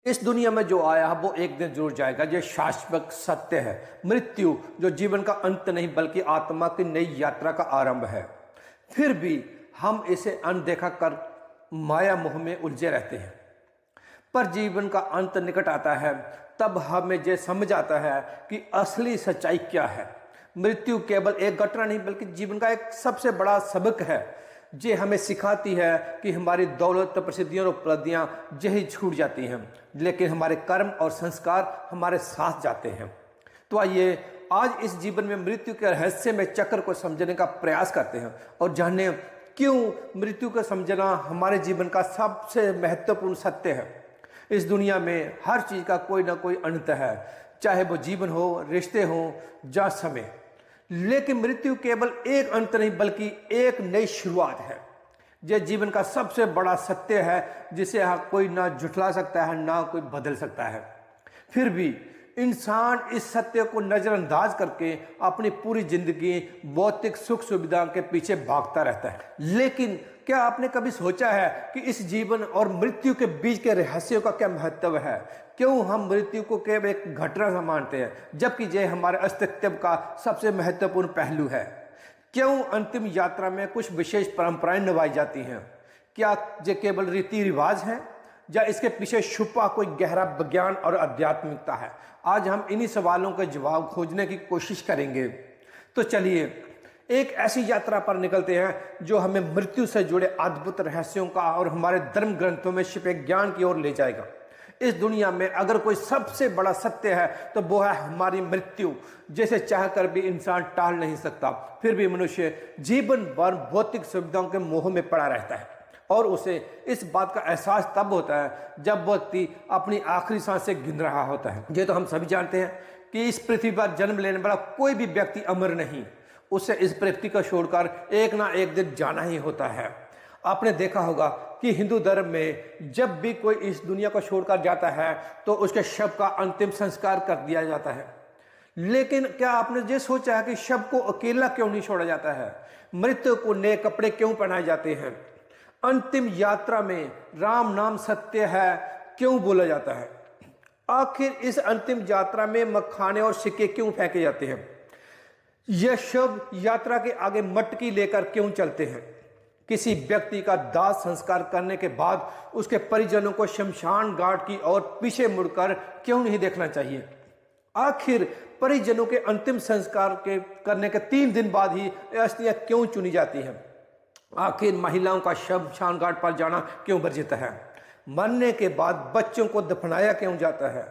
इस दुनिया में जो आया वो एक दिन जरूर जाएगा। ये शाश्वत सत्य है। मृत्यु जो जीवन का अंत नहीं बल्कि आत्मा की नई यात्रा का आरंभ है। फिर भी हम इसे अनदेखा कर माया मोह में उलझे रहते हैं। पर जीवन का अंत निकट आता है तब हमें ये समझ आता है कि असली सच्चाई क्या है। मृत्यु केवल एक घटना नहीं बल्कि जीवन का एक सबसे बड़ा सबक है। ये हमें सिखाती है कि हमारी दौलत, प्रसिद्धियाँ और उपलब्धियाँ यही छूट जाती हैं, लेकिन हमारे कर्म और संस्कार हमारे साथ जाते हैं। तो आइए आज इस जीवन में मृत्यु के रहस्य में चक्र को समझने का प्रयास करते हैं और जाने क्यों मृत्यु को समझना हमारे जीवन का सबसे महत्वपूर्ण सत्य है। इस दुनिया में हर चीज़ का कोई ना कोई अंत है, चाहे वो जीवन हो, रिश्ते हो या समय। लेकिन मृत्यु केवल एक अंत नहीं बल्कि एक नई शुरुआत है। यह जीवन का सबसे बड़ा सत्य है जिसे कोई ना झुठला सकता है ना कोई बदल सकता है। फिर भी इंसान इस सत्य को नजरअंदाज करके अपनी पूरी जिंदगी भौतिक सुख सुविधा के पीछे भागता रहता है। लेकिन क्या आपने कभी सोचा है कि इस जीवन और मृत्यु के बीच के रहस्यों का क्या महत्व है? क्यों हम मृत्यु को केवल एक घटना मानते हैं जबकि यह हमारे अस्तित्व का सबसे महत्वपूर्ण पहलू है? क्यों अंतिम यात्रा में कुछ विशेष परंपराएं निभाई जाती हैं? क्या ये केवल रीति रिवाज हैं या इसके पीछे छुपा कोई गहरा विज्ञान और आध्यात्मिकता है? आज हम इन्हीं सवालों के जवाब खोजने की कोशिश करेंगे। तो चलिए एक ऐसी यात्रा पर निकलते हैं जो हमें मृत्यु से जुड़े अद्भुत रहस्यों का और हमारे धर्म ग्रंथों में छिपे ज्ञान की ओर ले जाएगा। इस दुनिया में अगर कोई सबसे बड़ा सत्य है तो वो है हमारी मृत्यु, जैसे चाहकर भी इंसान टाल नहीं सकता। फिर भी मनुष्य जीवन भर भौतिक सुविधाओं के मोह में पड़ा रहता है और उसे इस बात का एहसास तब होता है जब व्यक्ति अपनी आखिरी सांसें गिन रहा होता है। ये तो हम सभी जानते हैं कि इस पृथ्वी पर जन्म लेने वाला कोई भी व्यक्ति अमर नहीं, उसे इस पृथ्वी को छोड़कर एक ना एक दिन जाना ही होता है। आपने देखा होगा कि हिंदू धर्म में जब भी कोई इस दुनिया को छोड़कर जाता है तो उसके शव का अंतिम संस्कार कर दिया जाता है। लेकिन क्या आपने ये सोचा है कि शव को अकेला क्यों नहीं छोड़ा जाता है? मृत्यु को नए कपड़े क्यों पहनाए जाते हैं? अंतिम यात्रा में राम नाम सत्य है क्यों बोला जाता है? आखिर इस अंतिम यात्रा में मखाने और सिक्के क्यों फेंके जाते हैं? यह शव यात्रा के आगे मटकी लेकर क्यों चलते हैं? किसी व्यक्ति का दाह संस्कार करने के बाद उसके परिजनों को शमशान घाट की ओर पीछे मुड़कर क्यों नहीं देखना चाहिए? आखिर परिजनों के अंतिम संस्कार के करने के 3 दिन बाद ही अस्थियां क्यों चुनी जाती हैं? आखिर महिलाओं का शमशान घाट पर जाना क्यों वर्जित है? मरने के बाद बच्चों को दफनाया क्यों जाता है?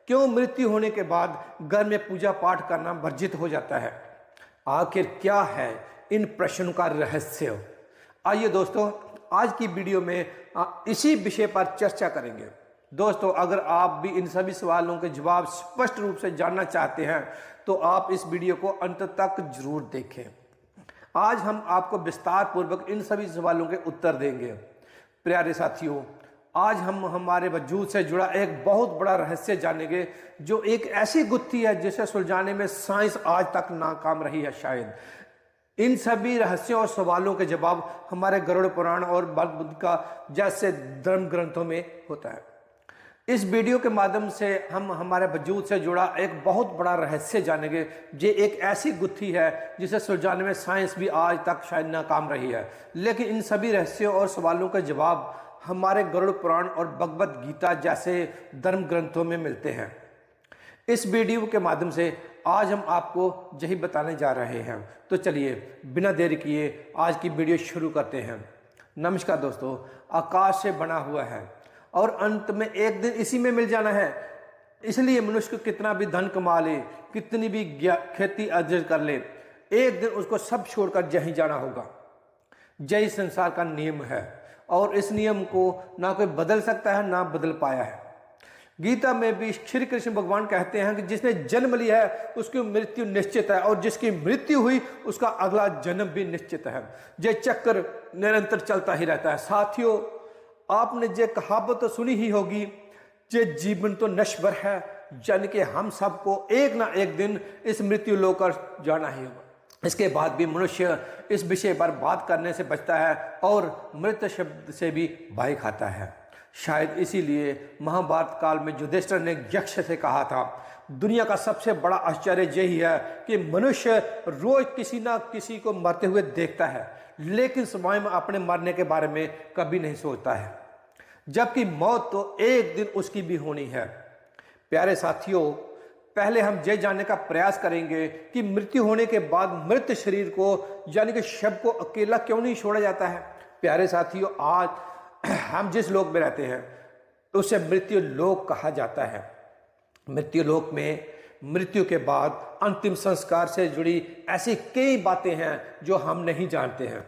क्यों मृत्यु होने के बाद घर में पूजा पाठ करना वर्जित हो जाता है? आखिर क्या है इन प्रश्नों का रहस्य? आइए दोस्तों आज की वीडियो में इसी विषय पर चर्चा करेंगे। दोस्तों अगर आप भी इन सभी सवालों के जवाब स्पष्ट रूप से जानना चाहते हैं तो आप इस वीडियो को अंत तक जरूर देखें। आज हम आपको विस्तार पूर्वक इन सभी सवालों के उत्तर देंगे। प्यारे साथियों, आज हम हमारे वजूद से जुड़ा एक बहुत बड़ा रहस्य जानेंगे जो एक ऐसी गुत्थी है जिसे सुलझाने में साइंस आज तक नाकाम रही है शायद। इन सभी रहस्यों और सवालों के जवाब हमारे गरुड़ पुराण और भगवद गीता जैसे धर्म ग्रंथों में होता है। इस वीडियो के माध्यम से हम हमारे वजूद से जुड़ा एक बहुत बड़ा रहस्य जानेंगे। ये एक ऐसी गुत्थी है जिसे सुलझाने में साइंस भी आज तक शायद नाकाम रही है, लेकिन इन सभी रहस्यों और सवालों के जवाब हमारे गरुड़ पुराण और भगवद गीता जैसे धर्म ग्रंथों में मिलते हैं। इस वीडियो के माध्यम से आज हम आपको यही बताने जा रहे हैं। तो चलिए बिना देरी किए आज की वीडियो शुरू करते हैं। नमस्कार दोस्तों, आकाश से बना हुआ है और अंत में एक दिन इसी में मिल जाना है। इसलिए मनुष्य को कितना भी धन कमा ले, कितनी भी खेती अर्जित कर ले, एक दिन उसको सब छोड़कर यहीं जाना होगा। यही संसार का नियम है और इस नियम को ना कोई बदल सकता है ना बदल पाया है। गीता में भी श्री कृष्ण भगवान कहते हैं कि जिसने जन्म लिया है उसकी मृत्यु निश्चित है और जिसकी मृत्यु हुई उसका अगला जन्म भी निश्चित है। ये चक्र निरंतर चलता ही रहता है। साथियों, आपने ये कहावत तो सुनी ही होगी, ये जीवन तो नश्वर है, यानी कि हम सबको एक ना एक दिन इस मृत्यु लोकर जाना ही होगा। इसके बाद भी मनुष्य इस विषय पर बात करने से बचता है और मृत शब्द से भी भय खाता है। शायद इसीलिए महाभारत काल में युधिष्ठिर ने यक्ष से कहा था, दुनिया का सबसे बड़ा आश्चर्य यही है कि मनुष्य रोज किसी ना किसी को मरते हुए देखता है, लेकिन स्वयं अपने मरने के बारे में कभी नहीं सोचता है, जबकि मौत तो एक दिन उसकी भी होनी है। प्यारे साथियों, पहले हम ये जानने का प्रयास करेंगे कि मृत्यु होने के बाद मृत शरीर को यानी कि शव को अकेला क्यों नहीं छोड़ा जाता है। प्यारे साथियों, आज हम जिस लोक में रहते हैं उसे मृत्यु लोक कहा जाता है। मृत्यु लोक में मृत्यु के बाद अंतिम संस्कार से जुड़ी ऐसी कई बातें हैं जो हम नहीं जानते हैं।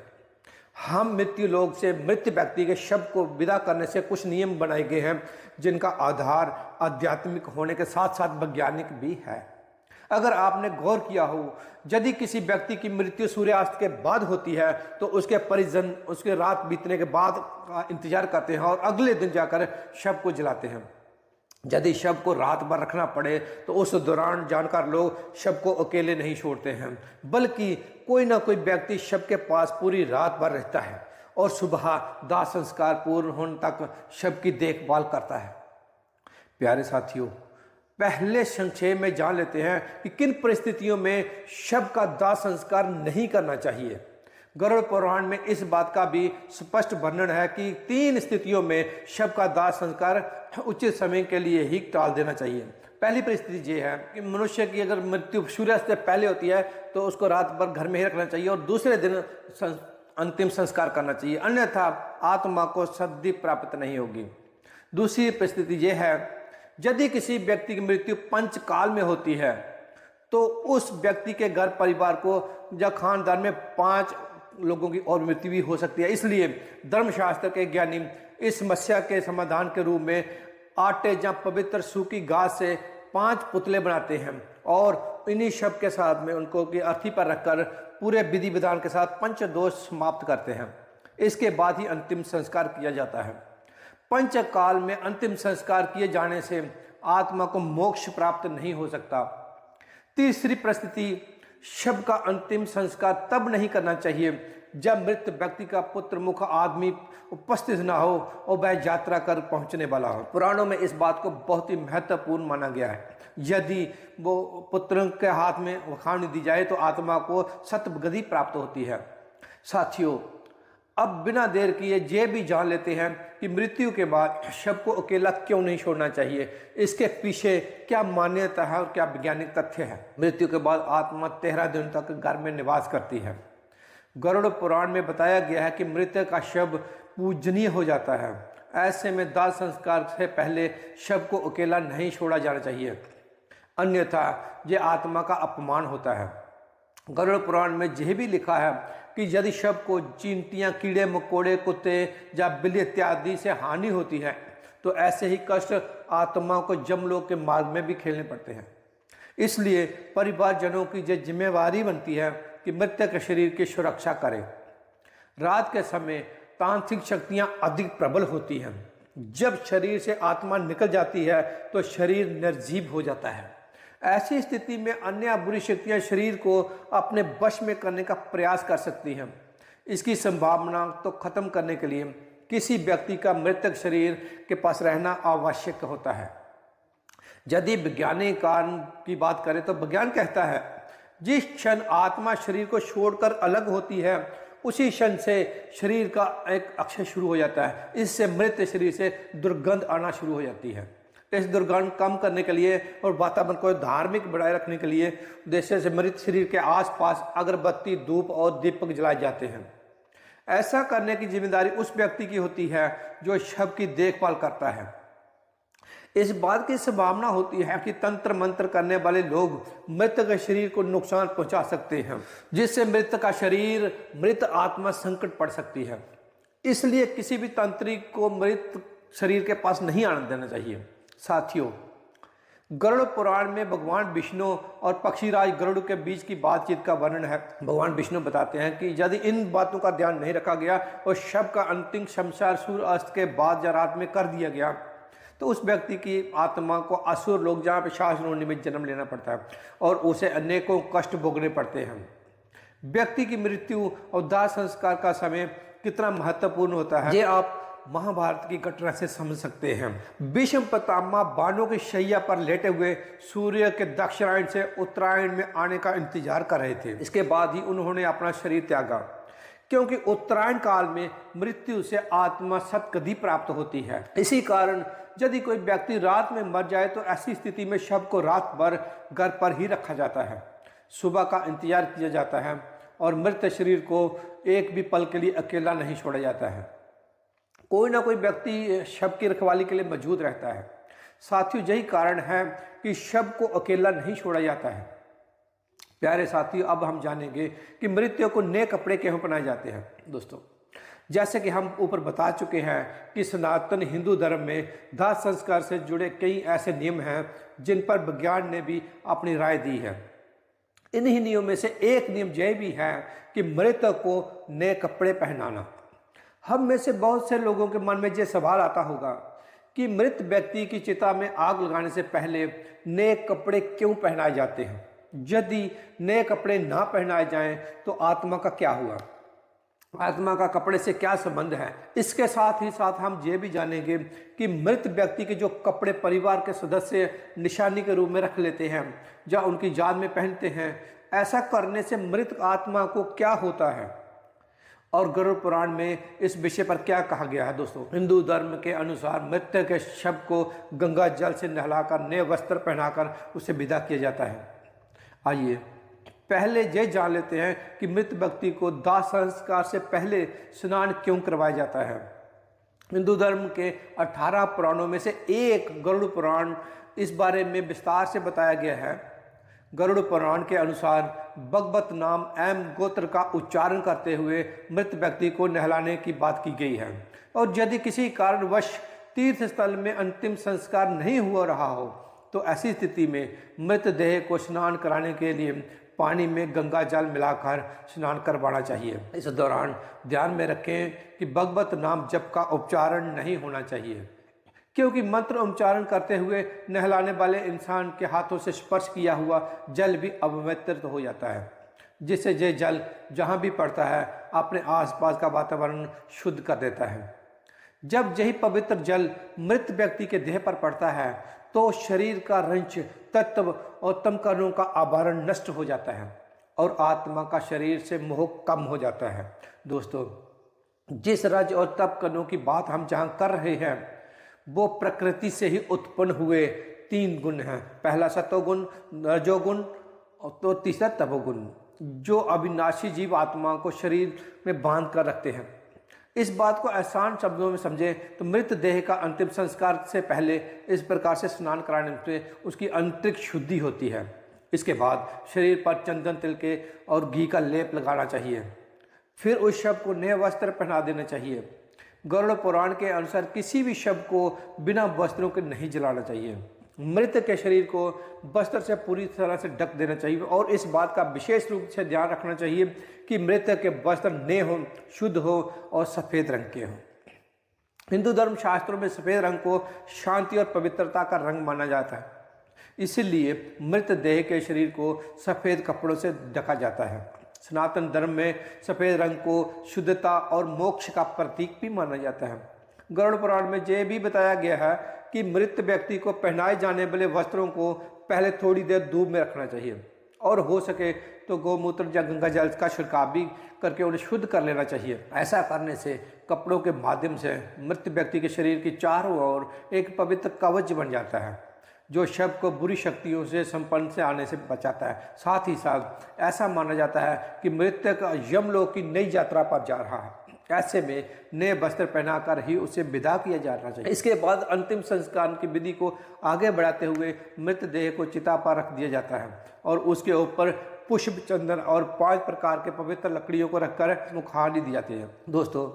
हम मृत्यु लोक से मृत व्यक्ति के शव को विदा करने से कुछ नियम बनाए गए हैं, जिनका आधार आध्यात्मिक होने के साथ साथ वैज्ञानिक भी है। अगर आपने गौर किया हो, यदि किसी व्यक्ति की मृत्यु सूर्यास्त के बाद होती है तो उसके परिजन उसके रात बीतने के बाद का इंतजार करते हैं और अगले दिन जाकर शव को जलाते हैं। यदि शव को रात भर रखना पड़े तो उस दौरान जानकार लोग शव को अकेले नहीं छोड़ते हैं, बल्कि कोई ना कोई व्यक्ति शव के पास पूरी रात भर रहता है और सुबह दाह संस्कार पूर्ण होने तक शव की देखभाल करता है। प्यारे साथियों, पहले संक्षेप में जान लेते हैं कि किन परिस्थितियों में शव का दाह संस्कार नहीं करना चाहिए। गरुड़ पुराण में इस बात का भी स्पष्ट वर्णन है कि 3 स्थितियों में शव का दाह संस्कार उचित समय के लिए ही टाल देना चाहिए। पहली परिस्थिति ये है कि मनुष्य की अगर मृत्यु सूर्यास्त से पहले होती है तो उसको रात भर घर में ही रखना चाहिए और दूसरे दिन अंतिम संस्कार करना चाहिए, अन्यथा आत्मा को सद्गति प्राप्त नहीं होगी। दूसरी परिस्थिति ये है, यदि किसी व्यक्ति की मृत्यु पंचकाल में होती है तो उस व्यक्ति के घर परिवार को या खानदान में 5 लोगों की और मृत्यु भी हो सकती है। इसलिए धर्मशास्त्र के ज्ञानी इस समस्या के समाधान के रूप में आटे या पवित्र सूखी घास से 5 पुतले बनाते हैं और इन्हीं शव के साथ में उनको की अर्थी पर रखकर पूरे विधि विधान के साथ पंचदोष समाप्त करते हैं। इसके बाद ही अंतिम संस्कार किया जाता है। पंचकाल में अंतिम संस्कार किए जाने से आत्मा को मोक्ष प्राप्त नहीं हो सकता। तीसरी परिस्थिति, शव का अंतिम संस्कार तब नहीं करना चाहिए जब मृत व्यक्ति का पुत्र मुख आदमी उपस्थित ना हो और वह यात्रा कर पहुंचने वाला हो। पुराणों में इस बात को बहुत ही महत्वपूर्ण माना गया है। यदि वो पुत्र के हाथ में वखानी दी जाए तो आत्मा को सतगति प्राप्त होती है। साथियों, अब बिना देर किए ये भी जान लेते हैं कि मृत्यु के बाद शव को अकेला क्यों नहीं छोड़ना चाहिए। इसके पीछे क्या मान्यता है और क्या वैज्ञानिक तथ्य है। मृत्यु के बाद आत्मा 13 दिन तक घर में निवास करती है। गरुड़ पुराण में बताया गया है कि मृतक का शव पूजनीय हो जाता है। ऐसे में दाह संस्कार से पहले शव को अकेला नहीं छोड़ा जाना चाहिए, अन्यथा यह आत्मा का अपमान होता है। गरुड़ पुराण में यह भी लिखा है कि यदि शव को चींटियां, कीड़े मकोड़े, कुत्ते या बिल्ली इत्यादि से हानि होती है तो ऐसे ही कष्ट आत्मा को जमलोक के मार्ग में भी खेलने पड़ते हैं। इसलिए परिवारजनों की यह जिम्मेवारी बनती है कि मृतक शरीर की सुरक्षा करें। रात के समय तांत्रिक शक्तियां अधिक प्रबल होती हैं। जब शरीर से आत्मा निकल जाती है तो शरीर निर्जीव हो जाता है। ऐसी स्थिति में अन्य बुरी शक्तियां शरीर को अपने वश में करने का प्रयास कर सकती हैं। इसकी संभावना तो खत्म करने के लिए किसी व्यक्ति का मृतक शरीर के पास रहना आवश्यक होता है। यदि वैज्ञानिक कारण की बात करें तो विज्ञान कहता है जिस क्षण आत्मा शरीर को छोड़कर अलग होती है उसी क्षण से शरीर का एक अक्षय शुरू हो जाता है। इससे मृत शरीर से दुर्गंध आना शुरू हो जाती है। इस दुर्गंध कम करने के लिए और वातावरण को धार्मिक बनाए रखने के लिए उद्देश्य से मृत शरीर के आसपास अगरबत्ती, धूप और दीपक जलाए जाते हैं। ऐसा करने की जिम्मेदारी उस व्यक्ति की होती है जो शव की देखभाल करता है। इस बात की संभावना होती है कि तंत्र मंत्र करने वाले लोग मृत के शरीर को नुकसान पहुंचा सकते हैं, जिससे मृत का शरीर, मृत आत्मा संकट पड़ सकती है। इसलिए किसी भी तांत्रिक को मृत शरीर के पास नहीं आने देना चाहिए। साथियों, गरुड़ पुराण में भगवान विष्णु और पक्षीराज गरुड़ के बीच की बातचीत का वर्णन है। भगवान विष्णु बताते हैं कि यदि इन बातों का ध्यान नहीं रखा गया और शव का अंतिम संस्कार सूर्यास्त के बाद या रात में कर दिया गया तो उस व्यक्ति की आत्मा को असुर लोग जहाँ पे शासन होने में जन्म लेना पड़ता है और उसे अनेकों कष्ट भोगने पड़ते हैं। व्यक्ति की मृत्यु और दाह संस्कार का समय कितना महत्वपूर्ण होता है ये आप महाभारत की घटना से समझ सकते हैं। भीष्म पितामह बाणों की शैया पर लेटे हुए सूर्य के दक्षिणायन से उत्तरायण में आने का इंतजार कर रहे थे। इसके बाद ही उन्होंने अपना शरीर त्यागा, क्योंकि उत्तरायण काल में मृत्यु से आत्मा सद्गति प्राप्त होती है। इसी कारण यदि कोई व्यक्ति रात में मर जाए तो ऐसी स्थिति में शव को रात भर घर पर ही रखा जाता है। सुबह का इंतजार किया जाता है और मृत शरीर को एक भी पल के लिए अकेला नहीं छोड़ा जाता है। कोई ना कोई व्यक्ति शव की रखवाली के लिए मौजूद रहता है। साथियों, यही कारण है कि शव को अकेला नहीं छोड़ा जाता है। प्यारे साथियों, अब हम जानेंगे कि मृत्यु को नए कपड़े क्यों पहनाए जाते हैं। दोस्तों, जैसे कि हम ऊपर बता चुके हैं कि सनातन हिंदू धर्म में दाह संस्कार से जुड़े कई ऐसे नियम हैं जिन पर विज्ञान ने भी अपनी राय दी है। इन्हीं नियमों में से एक नियम यह भी है कि मृतक को नए कपड़े पहनाना। हम में से बहुत से लोगों के मन में यह सवाल आता होगा कि मृत व्यक्ति की चिता में आग लगाने से पहले नए कपड़े क्यों पहनाए जाते हैं। यदि नए कपड़े ना पहनाए जाएं तो आत्मा का क्या हुआ, आत्मा का कपड़े से क्या संबंध है। इसके साथ ही साथ हम ये भी जानेंगे कि मृत व्यक्ति के जो कपड़े परिवार के सदस्य निशानी के रूप में रख लेते हैं या उनकी याद में पहनते हैं, ऐसा करने से मृत आत्मा को क्या होता है और गरुड़ पुराण में इस विषय पर क्या कहा गया है। दोस्तों, हिंदू धर्म के अनुसार मृतक के शव को गंगा जल से नहलाकर नए वस्त्र पहनाकर उसे विदा किया जाता है। आइए पहले ये जान लेते हैं कि मृत व्यक्ति को दाह संस्कार से पहले स्नान क्यों करवाया जाता है। हिंदू धर्म के 18 पुराणों में से एक गरुड़ पुराण इस बारे में विस्तार से बताया गया है। गरुड़ पुराण के अनुसार भगवत नाम एम गोत्र का उच्चारण करते हुए मृत व्यक्ति को नहलाने की बात की गई है, और यदि किसी कारणवश तीर्थ स्थल में अंतिम संस्कार नहीं हो रहा हो तो ऐसी स्थिति में मृतदेह को स्नान कराने के लिए पानी में गंगा जल मिलाकर स्नान करवाना चाहिए। इस दौरान ध्यान में रखें कि भगवत नाम जप का उच्चारण नहीं होना चाहिए, क्योंकि मंत्र उच्चारण करते हुए नहलाने वाले इंसान के हाथों से स्पर्श किया हुआ जल भी अपवित्र हो जाता है, जिससे ये जल जहाँ भी पड़ता है अपने आसपास का वातावरण शुद्ध कर देता है। जब यही पवित्र जल मृत व्यक्ति के देह पर पड़ता है तो शरीर का रंच तत्व और तम कणों का आवरण नष्ट हो जाता है और आत्मा का शरीर से मोह कम हो जाता है। दोस्तों, जिस रज और तप कणों की बात हम जहाँ कर रहे हैं वो प्रकृति से ही उत्पन्न हुए 3 गुण हैं। पहला सतोगुण, रजोगुण तो तीसरा तपोगुण, जो अविनाशी जीव आत्मा को शरीर में बांध कर रखते हैं। इस बात को आसान शब्दों में समझें तो मृत देह का अंतिम संस्कार से पहले इस प्रकार से स्नान कराने से उसकी आंतरिक शुद्धि होती है। इसके बाद शरीर पर चंदन, तिल के और घी का लेप लगाना चाहिए। फिर उस शव को नए वस्त्र पहना देना चाहिए। गरुड़ पुराण के अनुसार किसी भी शव को बिना वस्त्रों के नहीं जलाना चाहिए। मृत के शरीर को वस्त्र से पूरी तरह से ढक देना चाहिए और इस बात का विशेष रूप से ध्यान रखना चाहिए कि मृत के वस्त्र नए हो, शुद्ध हो और सफ़ेद रंग के हों। हिंदू धर्म शास्त्रों में सफ़ेद रंग को शांति और पवित्रता का रंग माना जाता है, इसलिए मृत देह के शरीर को सफ़ेद कपड़ों से ढका जाता है। सनातन धर्म में सफ़ेद रंग को शुद्धता और मोक्ष का प्रतीक भी माना जाता है। गरुड़ पुराण में यह भी बताया गया है कि मृत व्यक्ति को पहनाए जाने वाले वस्त्रों को पहले थोड़ी देर धूप में रखना चाहिए और हो सके तो गौमूत्र या गंगा जल का छिड़काव भी करके उन्हें शुद्ध कर लेना चाहिए। ऐसा करने से कपड़ों के माध्यम से मृत व्यक्ति के शरीर की चारों ओर एक पवित्र कवच बन जाता है, जो शव को बुरी शक्तियों से संपन्न से आने से बचाता है। साथ ही साथ ऐसा माना जाता है कि मृतक यमलोक की नई यात्रा पर जा रहा है। ऐसे में नए वस्त्र पहनाकर ही उसे विदा किया जाना चाहिए। इसके बाद अंतिम संस्कार की विधि को आगे बढ़ाते हुए मृतदेह को चिता पर रख दिया जाता है और उसके ऊपर पुष्प, चंदन और 5 प्रकार के पवित्र लकड़ियों को रखकर मुखाग्नि दी जाती है। दोस्तों,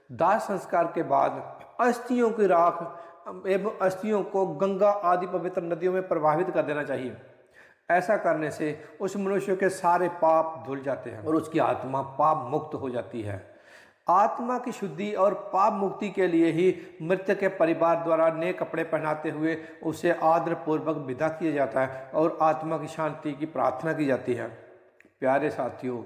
दाह संस्कार के बाद अस्थियों की राख एवं अस्थियों को गंगा आदि पवित्र नदियों में प्रवाहित कर देना चाहिए। ऐसा करने से उस मनुष्य के सारे पाप धुल जाते हैं और उसकी आत्मा पाप मुक्त हो जाती है। आत्मा की शुद्धि और पाप मुक्ति के लिए ही मृतक के परिवार द्वारा नए कपड़े पहनाते हुए उसे आदर पूर्वक विदा किया जाता है और आत्मा की शांति की प्रार्थना की जाती है। प्यारे साथियों,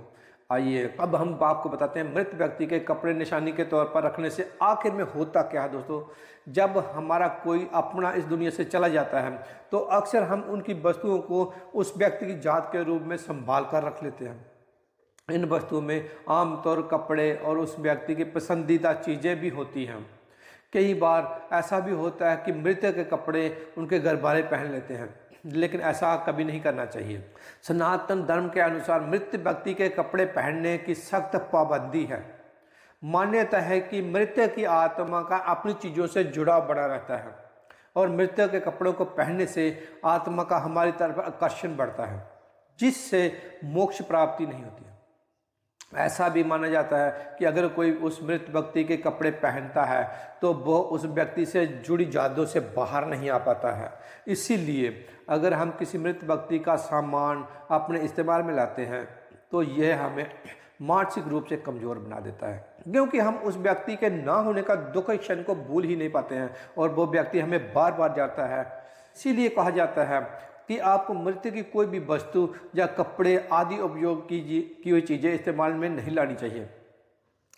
आइए अब हम आपको बताते हैं मृत व्यक्ति के कपड़े निशानी के तौर पर रखने से आखिर में होता क्या है। दोस्तों, जब हमारा कोई अपना इस दुनिया से चला जाता है तो अक्सर हम उनकी वस्तुओं को उस व्यक्ति की याद के रूप में संभाल कर रख लेते हैं। इन वस्तुओं में आमतौर कपड़े और उस व्यक्ति की पसंदीदा चीज़ें भी होती हैं। कई बार ऐसा भी होता है कि मृतक के कपड़े उनके घर वाले पहन लेते हैं, लेकिन ऐसा कभी नहीं करना चाहिए। सनातन धर्म के अनुसार मृत व्यक्ति के कपड़े पहनने की सख्त पाबंदी है। मान्यता है कि मृतक की आत्मा का अपनी चीज़ों से जुड़ाव बना रहता है और मृतक के कपड़ों को पहनने से आत्मा का हमारी तरफ आकर्षण बढ़ता है, जिससे मोक्ष प्राप्ति नहीं होती है। ऐसा भी माना जाता है कि अगर कोई उस मृत व्यक्ति के कपड़े पहनता है तो वो उस व्यक्ति से जुड़ी यादों से बाहर नहीं आ पाता है। इसीलिए अगर हम किसी मृत व्यक्ति का सामान अपने इस्तेमाल में लाते हैं तो यह हमें मानसिक रूप से कमज़ोर बना देता है, क्योंकि हम उस व्यक्ति के ना होने का दुख क्षण को भूल ही नहीं पाते हैं और वो व्यक्ति हमें बार बार जाता है। इसीलिए कहा जाता है कि आपको मृत्यु की कोई भी वस्तु या कपड़े आदि उपयोग की हुई चीज़ें इस्तेमाल में नहीं लानी चाहिए।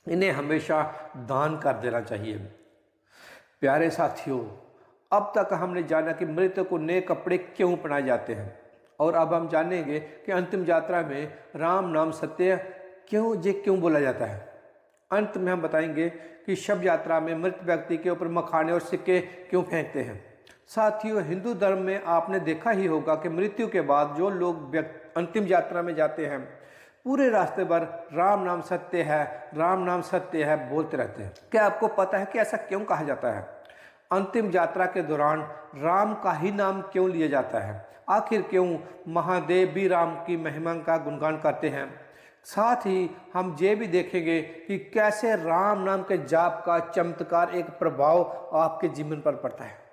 इन्हें हमेशा दान कर देना चाहिए। प्यारे साथियों, अब तक हमने जाना कि मृतक को नए कपड़े क्यों पहनाए जाते हैं और अब हम जानेंगे कि अंतिम यात्रा में राम नाम सत्य क्यों बोला जाता है। अंत में हम बताएंगे कि शव यात्रा में मृत व्यक्ति के ऊपर मखाने और सिक्के क्यों फेंकते हैं। साथियों, हिंदू धर्म में आपने देखा ही होगा कि मृत्यु के बाद जो लोग अंतिम यात्रा में जाते हैं पूरे रास्ते भर राम नाम सत्य है, राम नाम सत्य है बोलते रहते हैं। क्या आपको पता है कि ऐसा क्यों कहा जाता है? अंतिम यात्रा के दौरान राम का ही नाम क्यों लिया जाता है? आखिर क्यों महादेव भी राम की महिमा का गुणगान करते हैं? साथ ही हम ये भी देखेंगे कि कैसे राम नाम के जाप का चमत्कार एक प्रभाव आपके जीवन पर पड़ता है।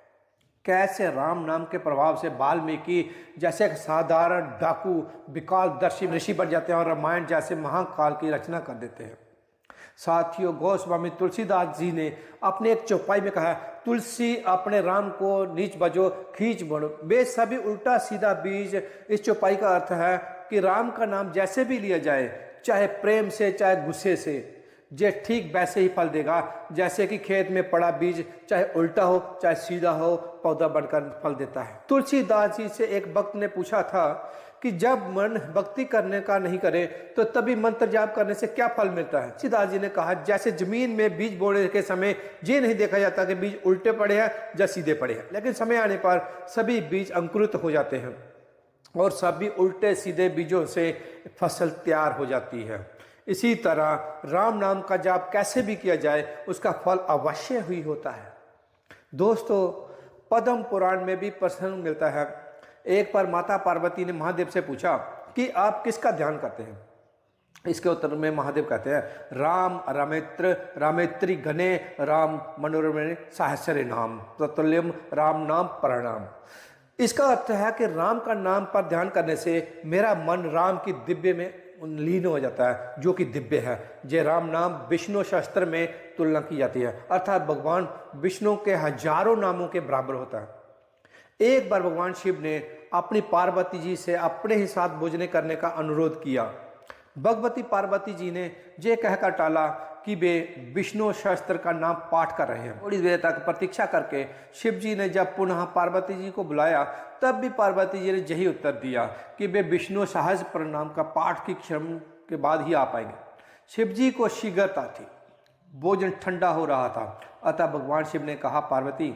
कैसे राम नाम के प्रभाव से वाल्मीकि जैसे एक साधारण डाकू विकलदर्शी ऋषि बन जाते हैं और रामायण जैसे महाकाल की रचना कर देते हैं। साथियों, गोस्वामी तुलसीदास जी ने अपने एक चौपाई में कहा, तुलसी अपने राम को नीच बजो खींच बढ़ो वे सभी उल्टा सीधा बीज। इस चौपाई का अर्थ है कि राम का नाम जैसे भी लिया जाए, चाहे प्रेम से चाहे गुस्से से, ये ठीक वैसे ही फल देगा जैसे कि खेत में पड़ा बीज चाहे उल्टा हो चाहे सीधा हो पौधा बनकर फल देता है। तुलसीदास जी से एक भक्त ने पूछा था कि जब मन भक्ति करने का नहीं करे तो तभी मंत्र जाप करने से क्या फल मिलता है? तुलसीदास जी ने कहा, जैसे जमीन में बीज बोने के समय ये नहीं देखा जाता कि बीज उल्टे पड़े हैं या सीधे पड़े हैं, लेकिन समय आने पर सभी बीज अंकुरित हो जाते हैं और सभी उल्टे सीधे बीजों से फसल तैयार हो जाती है। इसी तरह राम नाम का जाप कैसे भी किया जाए उसका फल अवश्य ही होता है। दोस्तों, पद्म पुराण में भी प्रसंग मिलता है। एक बार माता पार्वती ने महादेव से पूछा कि आप किसका ध्यान करते हैं? इसके उत्तर में महादेव कहते हैं, राम रामेत्र रामेत्री घने राम मनोरमे सहस्रे नाम तत्ल्यम राम नाम प्रणाम। इसका अर्थ है कि राम का नाम पर ध्यान करने से मेरा मन राम की दिव्य में लीन हो जाता है जो कि दिव्य है। ये राम नाम विष्णु शास्त्र में तुलना की जाती है, अर्थात भगवान विष्णु के हजारों नामों के बराबर होता है। एक बार भगवान शिव ने अपनी पार्वती जी से अपने ही साथ भोजन करने का अनुरोध किया। भगवती पार्वती जी ने ये कहकर टाला कि वे विष्णु शास्त्र का नाम पाठ कर रहे हैं। थोड़ी देर तक प्रतीक्षा करके शिव जी ने जब पुनः पार्वती जी को बुलाया तब भी पार्वती जी ने यही उत्तर दिया कि वे विष्णु सहस्त्र नाम का पाठ की क्षण के बाद ही आ पाएंगे। शिव जी को शीघ्रता थी, भोजन ठंडा हो रहा था, अतः भगवान शिव ने कहा, पार्वती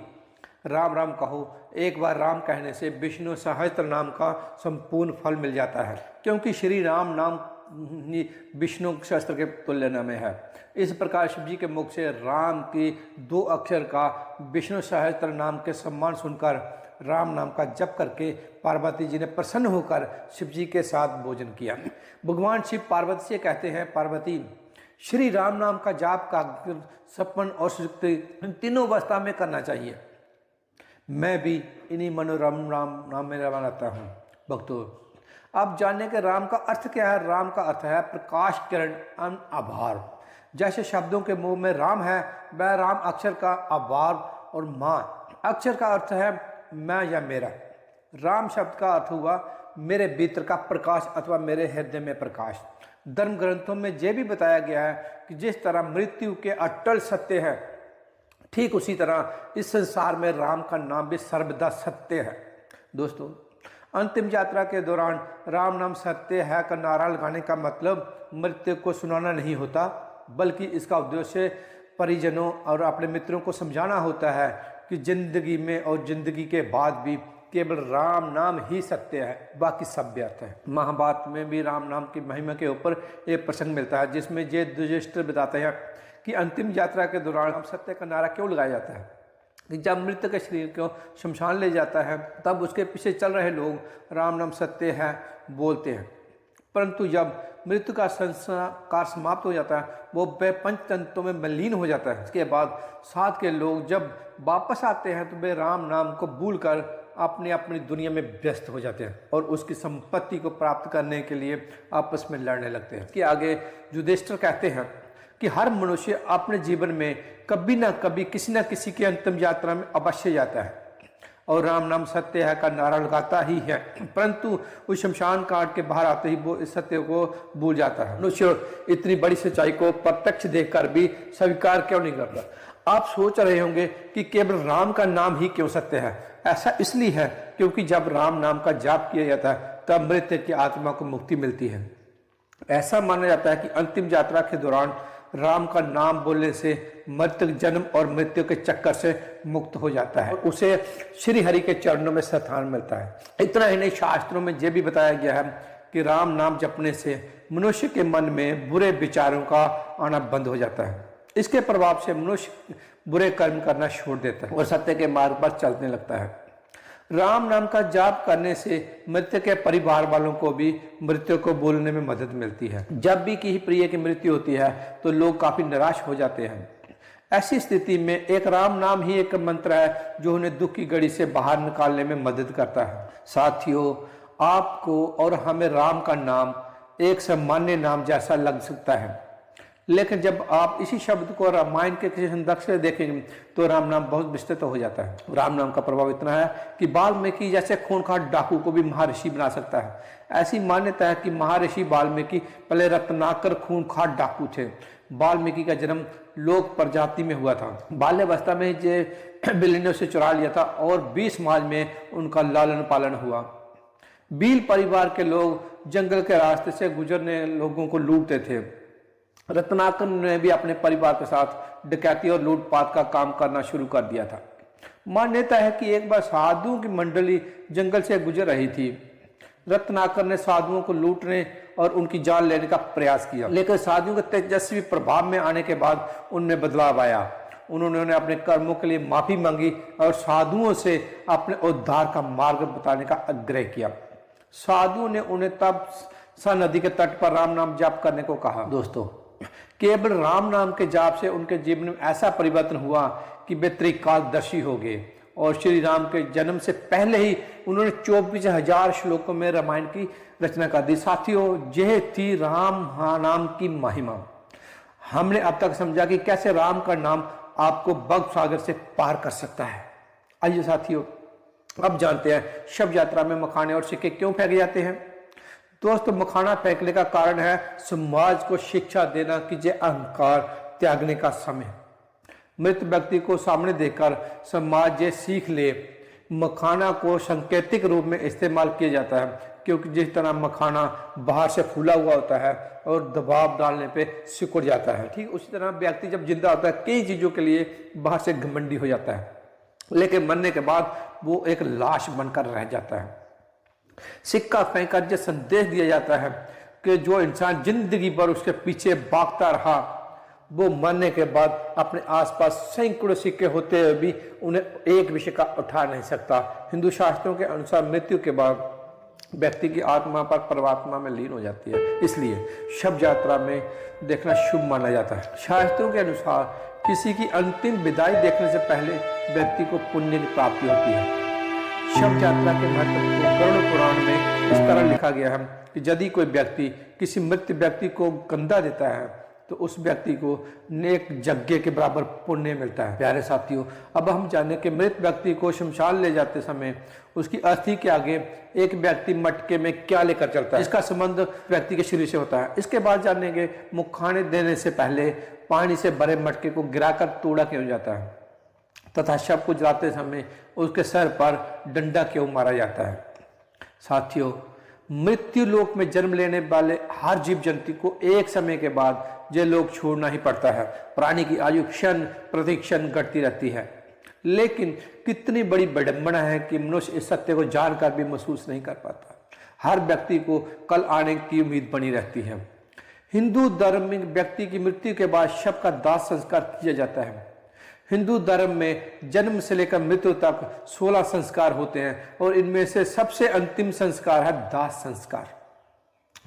राम राम कहो। एक बार राम कहने से विष्णु सहस्त्र नाम का संपूर्ण फल मिल जाता है, क्योंकि श्री राम नाम विष्णु शास्त्र के तुल्य में है। इस प्रकार शिव जी के मुख से राम की 2 अक्षर का विष्णु सहस्त्र नाम के सम्मान सुनकर राम नाम का जप करके पार्वती जी ने प्रसन्न होकर शिव जी के साथ भोजन किया। भगवान शिव पार्वती से कहते हैं, पार्वती श्री राम नाम का जाप का सपन और सुक्ति इन तीनों अवस्था में करना चाहिए। मैं भी इन्हीं मनोरम राम नाम में रहता हूँ। भक्तों, अब जानने के राम का अर्थ क्या है? राम का अर्थ है प्रकाश किरण आभार। जैसे शब्दों के मुंह में राम है, वह राम अक्षर का आभार और माँ अक्षर का अर्थ है मैं या मेरा। राम शब्द का अर्थ हुआ मेरे भीतर का प्रकाश अथवा मेरे हृदय में प्रकाश। धर्म ग्रंथों में यह भी बताया गया है कि जिस तरह मृत्यु के अटल सत्य है, ठीक उसी तरह इस संसार में राम का नाम भी सर्वदा सत्य है। दोस्तों, अंतिम यात्रा के दौरान राम नाम सत्य है का नारा लगाने का मतलब मृत्यु को सुनाना नहीं होता, बल्कि इसका उद्देश्य परिजनों और अपने मित्रों को समझाना होता है कि जिंदगी में और जिंदगी के बाद भी केवल राम नाम ही सत्य है, बाकी सब व्यर्थ है। महाभारत में भी राम नाम की महिमा के ऊपर एक प्रसंग मिलता है जिसमें ये युधिष्ठिर बताते हैं कि अंतिम यात्रा के दौरान राम सत्य का नारा क्यों लगाया जाता है कि जब मृत के शरीर को शमशान ले जाता है तब उसके पीछे चल रहे लोग राम नाम सत्य है बोलते हैं, परंतु जब मृत्यु का संस्कार समाप्त हो जाता है वो वे पंचतंत्रों में मलीन हो जाता है। इसके बाद साथ के लोग जब वापस आते हैं तो वे राम नाम को भूलकर अपनी अपनी दुनिया में व्यस्त हो जाते हैं और उसकी संपत्ति को प्राप्त करने के लिए आपस में लड़ने लगते हैं। कि आगे युधिष्ठिर कहते हैं कि हर मनुष्य अपने जीवन में कभी ना कभी किसी न किसी की अंतिम यात्रा में अवश्य जाता है और राम नाम सत्य है का नारा लगाता ही है, परंतु उस शमशान काट के बाहर आते ही वो इस सत्य को भूल जाता है। मनुष्य इतनी बड़ी सच्चाई को प्रत्यक्ष देखकर भी स्वीकार क्यों नहीं करता। आप सोच रहे होंगे कि केवल राम का नाम ही क्यों सत्य है। ऐसा इसलिए है क्योंकि जब राम नाम का जाप किया जाता है तब मृत की आत्मा को मुक्ति मिलती है। ऐसा माना जाता है कि अंतिम यात्रा के दौरान राम का नाम बोलने से मृतक जन्म और मृत्यु के चक्कर से मुक्त हो जाता है और उसे श्री हरि के चरणों में स्थान मिलता है। इतना ही नहीं, शास्त्रों में यह भी बताया गया है कि राम नाम जपने से मनुष्य के मन में बुरे विचारों का आना बंद हो जाता है। इसके प्रभाव से मनुष्य बुरे कर्म करना छोड़ देता है और सत्य के मार्ग पर चलने लगता है। राम नाम का जाप करने से मृत्यु के परिवार वालों को भी मृत्यु को बोलने में मदद मिलती है। जब भी किसी प्रिय की मृत्यु होती है तो लोग काफी निराश हो जाते हैं। ऐसी स्थिति में एक राम नाम ही एक मंत्र है जो उन्हें दुख की घड़ी से बाहर निकालने में मदद करता है। साथियों, आपको और हमें राम का नाम एक सामान्य नाम जैसा लग सकता है, लेकिन जब आप इसी शब्द को रामायण के किसी संदर्भ से देखेंगे तो राम नाम बहुत विस्तृत हो जाता है। राम नाम का प्रभाव इतना है कि वाल्मीकि जैसे खूंखार डाकू को भी महर्षि बना सकता है। ऐसी मान्यता है कि महर्षि वाल्मीकि पहले रत्नाकर खूंखार डाकू थे। वाल्मीकि का जन्म लोक प्रजाति में हुआ था। बाल्यावस्था में जे बिल्ली ने उसे चुरा लिया था और 20 मार्च में उनका लालन पालन हुआ। बील परिवार के लोग जंगल के रास्ते से गुजरने लोगों को लूटते थे। रत्नाकर ने भी अपने परिवार के साथ डकैती और लूटपाट का काम करना शुरू कर दिया था। मान्यता है कि एक बार साधुओं की मंडली जंगल से गुजर रही थी। रत्नाकर ने साधुओं को लूटने और उनकी जान लेने का प्रयास किया, लेकिन साधुओं के तेजस्वी प्रभाव में आने के बाद उनमें बदलाव आया। उन्होंने अपने कर्मों के लिए माफी मांगी और साधुओं से अपने उद्धार का मार्ग बताने का आग्रह किया। साधुओं ने उन्हें तब सा नदी के तट पर राम नाम जाप करने को कहा। दोस्तों, केवल राम नाम के जाप से उनके जीवन में ऐसा परिवर्तन हुआ कि वे त्रिकालदर्शी हो गए और श्री राम के जन्म से पहले ही उन्होंने 24,000 श्लोकों में रामायण की रचना कर दी। साथियों, यह थी राम नाम की महिमा। हमने अब तक समझा कि कैसे राम का नाम आपको भव सागर से पार कर सकता है। आइए साथियों, अब जानते हैं शव यात्रा में मखाने और सिक्के क्यों फेंके जाते हैं। दोस्तों, मखाना फेंकने का कारण है समाज को शिक्षा देना कि ये अहंकार त्यागने का समय। मृत व्यक्ति को सामने देखकर समाज ये सीख ले। मखाना को सांकेतिक रूप में इस्तेमाल किया जाता है क्योंकि जिस तरह मखाना बाहर से फूला हुआ होता है और दबाव डालने पे सिकुड़ जाता है, ठीक उसी तरह व्यक्ति जब जिंदा होता है कई चीजों के लिए बाहर से घमंडी हो जाता है, लेकिन मरने के बाद वो एक लाश बनकर रह जाता है। सिक्का फेंककर यह संदेश दिया जाता है कि जो इंसान जिंदगी भर उसके पीछे भागता रहा वो मरने के बाद अपने आसपास सैकड़ों सिक्के होते हुए भी उन्हें एक भी सिक्का उठा नहीं सकता। हिंदू शास्त्रों के अनुसार मृत्यु के बाद व्यक्ति की आत्मा पर परमात्मा में लीन हो जाती है, इसलिए शव यात्रा में देखना शुभ माना जाता है। शास्त्रों के अनुसार किसी की अंतिम विदाई देखने से पहले व्यक्ति को पुण्य की प्राप्ति होती है। शव यात्रा के महत्व को गरुड़ पुराण में इस तरह लिखा गया है कि यदि कोई व्यक्ति किसी मृत व्यक्ति को कंधा देता है तो उस व्यक्ति को नेक यज्ञ के बराबर पुण्य मिलता है। प्यारे साथियों, अब हम जानें कि मृत व्यक्ति को शमशान ले जाते समय उसकी अस्थि के आगे एक व्यक्ति मटके में क्या लेकर चलता है। इसका संबंध व्यक्ति के शरीर से होता है। इसके बाद जानेंगे मुखाने देने से पहले पानी से भरे मटके को गिराकर तोड़ा क्यों जाता है तथा शव को जलाते समय उसके सर पर डंडा क्यों मारा जाता है। साथियों, मृत्यु लोक में जन्म लेने वाले हर जीव जंतु को एक समय के बाद ये लोक छोड़ना ही पड़ता है। प्राणी की आयु क्षण प्रतिक्षण घटती रहती है, लेकिन कितनी बड़ी विडंबना है कि मनुष्य इस सत्य को जानकर भी महसूस नहीं कर पाता। हर व्यक्ति को कल आने की उम्मीद बनी रहती है। हिंदू धर्म में व्यक्ति की मृत्यु के बाद शव का दाह संस्कार किया जाता है। हिंदू धर्म में जन्म से लेकर मृत्यु तक 16 संस्कार होते हैं और इनमें से सबसे अंतिम संस्कार है दाह संस्कार,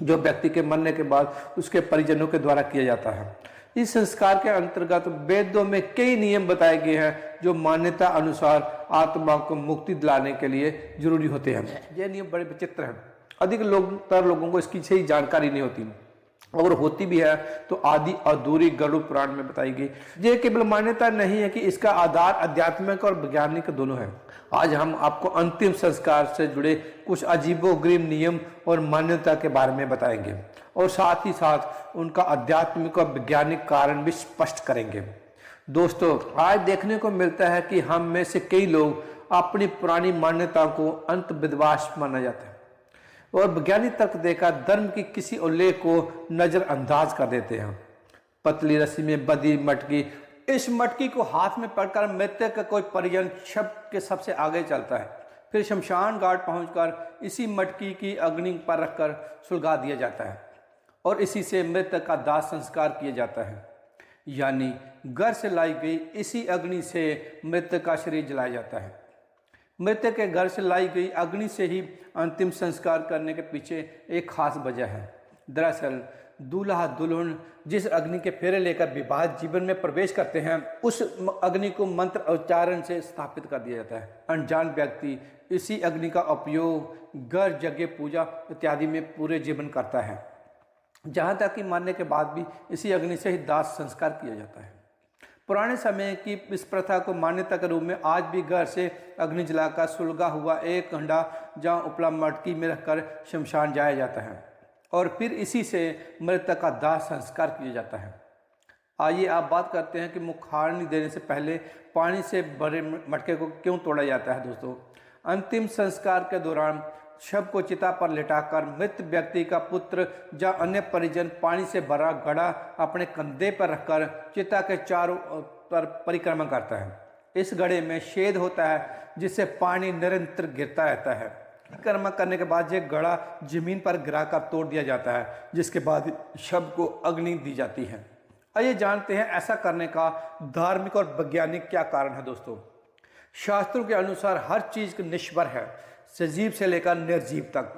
जो व्यक्ति के मरने के बाद उसके परिजनों के द्वारा किया जाता है। इस संस्कार के अंतर्गत वेदों में कई नियम बताए गए हैं जो मान्यता अनुसार आत्मा को मुक्ति दिलाने के लिए जरूरी होते हैं। ये नियम बड़े विचित्र हैं। अधिक लोगों को इसकी सही जानकारी नहीं होती, अगर होती भी है तो आदि अधूरी गरुड़ पुराण में बताई गई। ये केवल मान्यता नहीं है कि इसका आधार आध्यात्मिक और वैज्ञानिक दोनों है। आज हम आपको अंतिम संस्कार से जुड़े कुछ अजीबोगरीब नियम और मान्यता के बारे में बताएंगे और साथ ही साथ उनका आध्यात्मिक और वैज्ञानिक कारण भी स्पष्ट करेंगे। दोस्तों, आज देखने को मिलता है कि हम में से कई लोग अपनी पुरानी मान्यताओं को अंधविश्वास माना जाता है और वैज्ञानिक तर्क देकर धर्म की किसी उल्लेख को नजरअंदाज कर देते हैं। पतली रस्सी में बंधी मटकी, इस मटकी को हाथ में पकड़कर मृतक का कोई परिजन शव के सबसे आगे चलता है, फिर शमशान घाट पहुंचकर इसी मटकी की अग्नि पर रखकर सुलगा दिया जाता है और इसी से मृतक का दाह संस्कार किया जाता है। यानी घर से लाई गई इसी अग्नि से मृतक का शरीर जलाया जाता है। मृतक के घर से लाई गई अग्नि से ही अंतिम संस्कार करने के पीछे एक खास वजह है। दरअसल दूल्हा दुल्हन जिस अग्नि के फेरे लेकर विवाहित जीवन में प्रवेश करते हैं, उस अग्नि को मंत्र उच्चारण से स्थापित कर दिया जाता है। अनजान व्यक्ति इसी अग्नि का उपयोग घर, यज्ञ, पूजा इत्यादि में पूरे जीवन करता है। जहाँ तक कि मरने के बाद भी इसी अग्नि से ही दाह संस्कार किया जाता है। पुराने समय की इस प्रथा को मान्यता के रूप में आज भी घर से अग्नि जलाकर सुलगा हुआ एक हंडा जहाँ उपला मटकी में रखकर शमशान जाया जाता है और फिर इसी से मृतक का दाह संस्कार किया जाता है। आइए आप बात करते हैं कि मुखाग्नि देने से पहले पानी से भरे मटके को क्यों तोड़ा जाता है। दोस्तों, अंतिम संस्कार के दौरान शव को चिता पर लेटाकर मृत व्यक्ति का पुत्र या अन्य परिजन पानी से भरा घड़ा अपने कंधे पर रखकर चिता के चारों पर परिक्रमा करता है। इस घड़े में छेद होता है जिससे पानी निरंतर गिरता रहता है। परिक्रमा करने के बाद यह घड़ा जमीन पर गिराकर तोड़ दिया जाता है, जिसके बाद शव को अग्नि दी जाती है। आइए जानते हैं ऐसा करने का धार्मिक और वैज्ञानिक क्या कारण है। दोस्तों, शास्त्रों के अनुसार हर चीज निश्वर है, सजीव से लेकर निर्जीव तक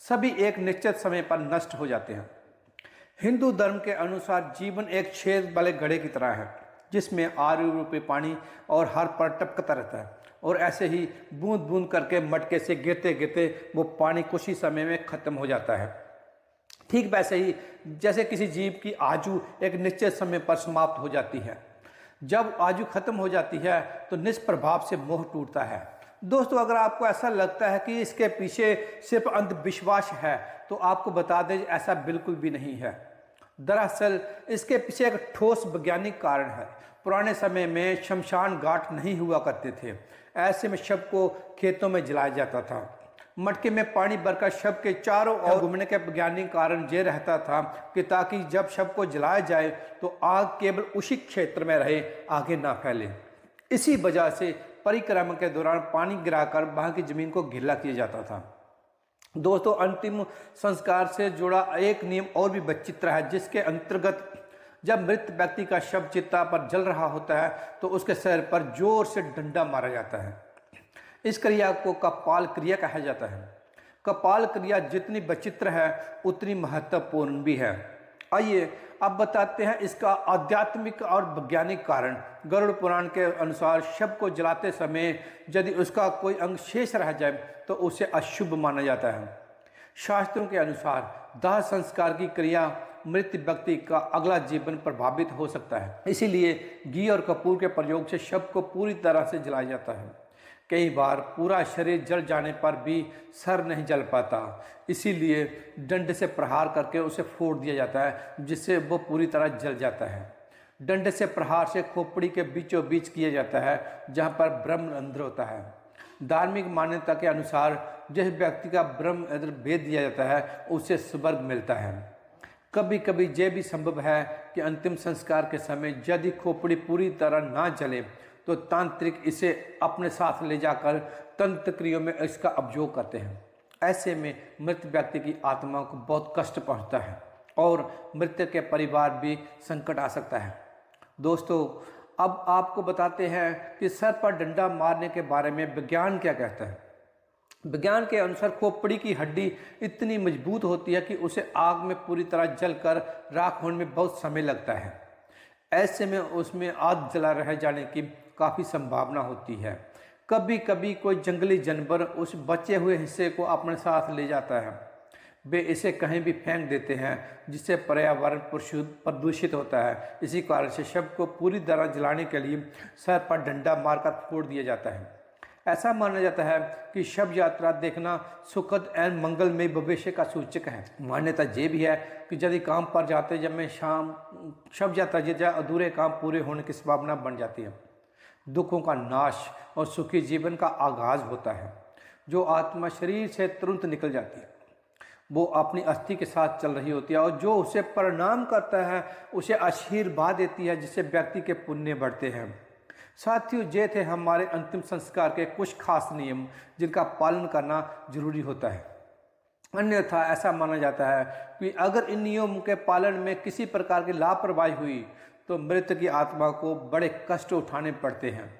सभी एक निश्चित समय पर नष्ट हो जाते हैं। हिंदू धर्म के अनुसार जीवन एक छेद वाले घड़े की तरह है जिसमें आरु रूपी पानी और हर पर टपकता रहता है और ऐसे ही बूंद बूंद करके मटके से गिरते गिरते वो पानी कुछ ही समय में खत्म हो जाता है। ठीक वैसे ही जैसे किसी जीव की आयु एक निश्चित समय पर समाप्त हो जाती है। जब आयु खत्म हो जाती है तो निष्प्रभाव से मोह टूटता है। दोस्तों, अगर आपको ऐसा लगता है कि इसके पीछे सिर्फ अंधविश्वास है तो आपको बता दें ऐसा बिल्कुल भी नहीं है। दरअसल इसके पीछे एक ठोस वैज्ञानिक कारण है। पुराने समय में शमशान घाट नहीं हुआ करते थे। ऐसे में शव को खेतों में जलाया जाता था। मटके में पानी भरकर शव के चारों ओर घूमने के वैज्ञानिक कारण ये रहता था कि ताकि जब शव को जलाया जाए तो आग केवल उसी क्षेत्र में रहे, आगे ना फैले। इसी वजह से परिक्रमा के दौरान पानी गिराकर वहां की जमीन को गिला किया जाता था। दोस्तों, अंतिम संस्कार से जुड़ा एक नियम और भी विचित्र है, जिसके अंतर्गत जब मृत व्यक्ति का शव चिता पर जल रहा होता है तो उसके सिर पर जोर से डंडा मारा जाता है। इस क्रिया को कपाल क्रिया कहा जाता है। कपाल क्रिया जितनी विचित्र है उतनी महत्वपूर्ण भी है। आइए अब बताते हैं इसका आध्यात्मिक और वैज्ञानिक कारण। गरुड़ पुराण के अनुसार शव को जलाते समय यदि उसका कोई अंग शेष रह जाए तो उसे अशुभ माना जाता है। शास्त्रों के अनुसार दाह संस्कार की क्रिया मृत व्यक्ति का अगला जीवन प्रभावित हो सकता है। इसीलिए घी और कपूर के प्रयोग से शव को पूरी तरह से जलाया जाता है। कई बार पूरा शरीर जल जाने पर भी सर नहीं जल पाता, इसीलिए डंडे से प्रहार करके उसे फोड़ दिया जाता है, जिससे वो पूरी तरह जल जाता है। डंडे से प्रहार से खोपड़ी के बीचों बीच किया जाता है, जहाँ पर ब्रह्मरंध्र होता है। धार्मिक मान्यता के अनुसार जिस व्यक्ति का ब्रह्मरंध्र भेद दिया जाता है उसे स्वर्ग मिलता है। कभी कभी यह भी संभव है कि अंतिम संस्कार के समय यदि खोपड़ी पूरी तरह ना जले तो तांत्रिक इसे अपने साथ ले जाकर तंत्र क्रियाओं में इसका उपयोग करते हैं। ऐसे में मृत व्यक्ति की आत्मा को बहुत कष्ट पहुंचता है और मृतक के परिवार भी संकट आ सकता है। दोस्तों, अब आपको बताते हैं कि सर पर डंडा मारने के बारे में विज्ञान क्या कहता है। विज्ञान के अनुसार खोपड़ी की हड्डी इतनी मजबूत होती है कि उसे आग में पूरी तरह जलकर राख होने में बहुत समय लगता है। ऐसे में उसमें आग जला रह जाने की काफ़ी संभावना होती है। कभी कभी कोई जंगली जानवर उस बचे हुए हिस्से को अपने साथ ले जाता है। वे इसे कहीं भी फेंक देते हैं, जिससे पर्यावरण प्रदूषित होता है। इसी कारण से शव को पूरी तरह जलाने के लिए सर पर डंडा मारकर फोड़ दिया जाता है। ऐसा माना जाता है कि शव यात्रा देखना सुखद एवं मंगलमय भविष्य का सूचक है। मान्यता ये भी है कि यदि काम पर जाते जब में शाम शव यात्रा जैसे अधूरे काम पूरे होने की संभावना बन जाती है। दुखों का नाश और सुखी जीवन का आगाज होता है। जो आत्मा शरीर से तुरंत निकल जाती है वो अपनी अस्थि के साथ चल रही होती है, और जो उसे प्रणाम करता है उसे आशीर्वाद देती है, जिससे व्यक्ति के पुण्य बढ़ते हैं। साथियों, ये थे हमारे अंतिम संस्कार के कुछ खास नियम जिनका पालन करना जरूरी होता है। अन्यथा ऐसा माना जाता है कि अगर इन नियमों के पालन में किसी प्रकार की लापरवाही हुई तो मृत की आत्मा को बड़े कष्ट उठाने पड़ते हैं।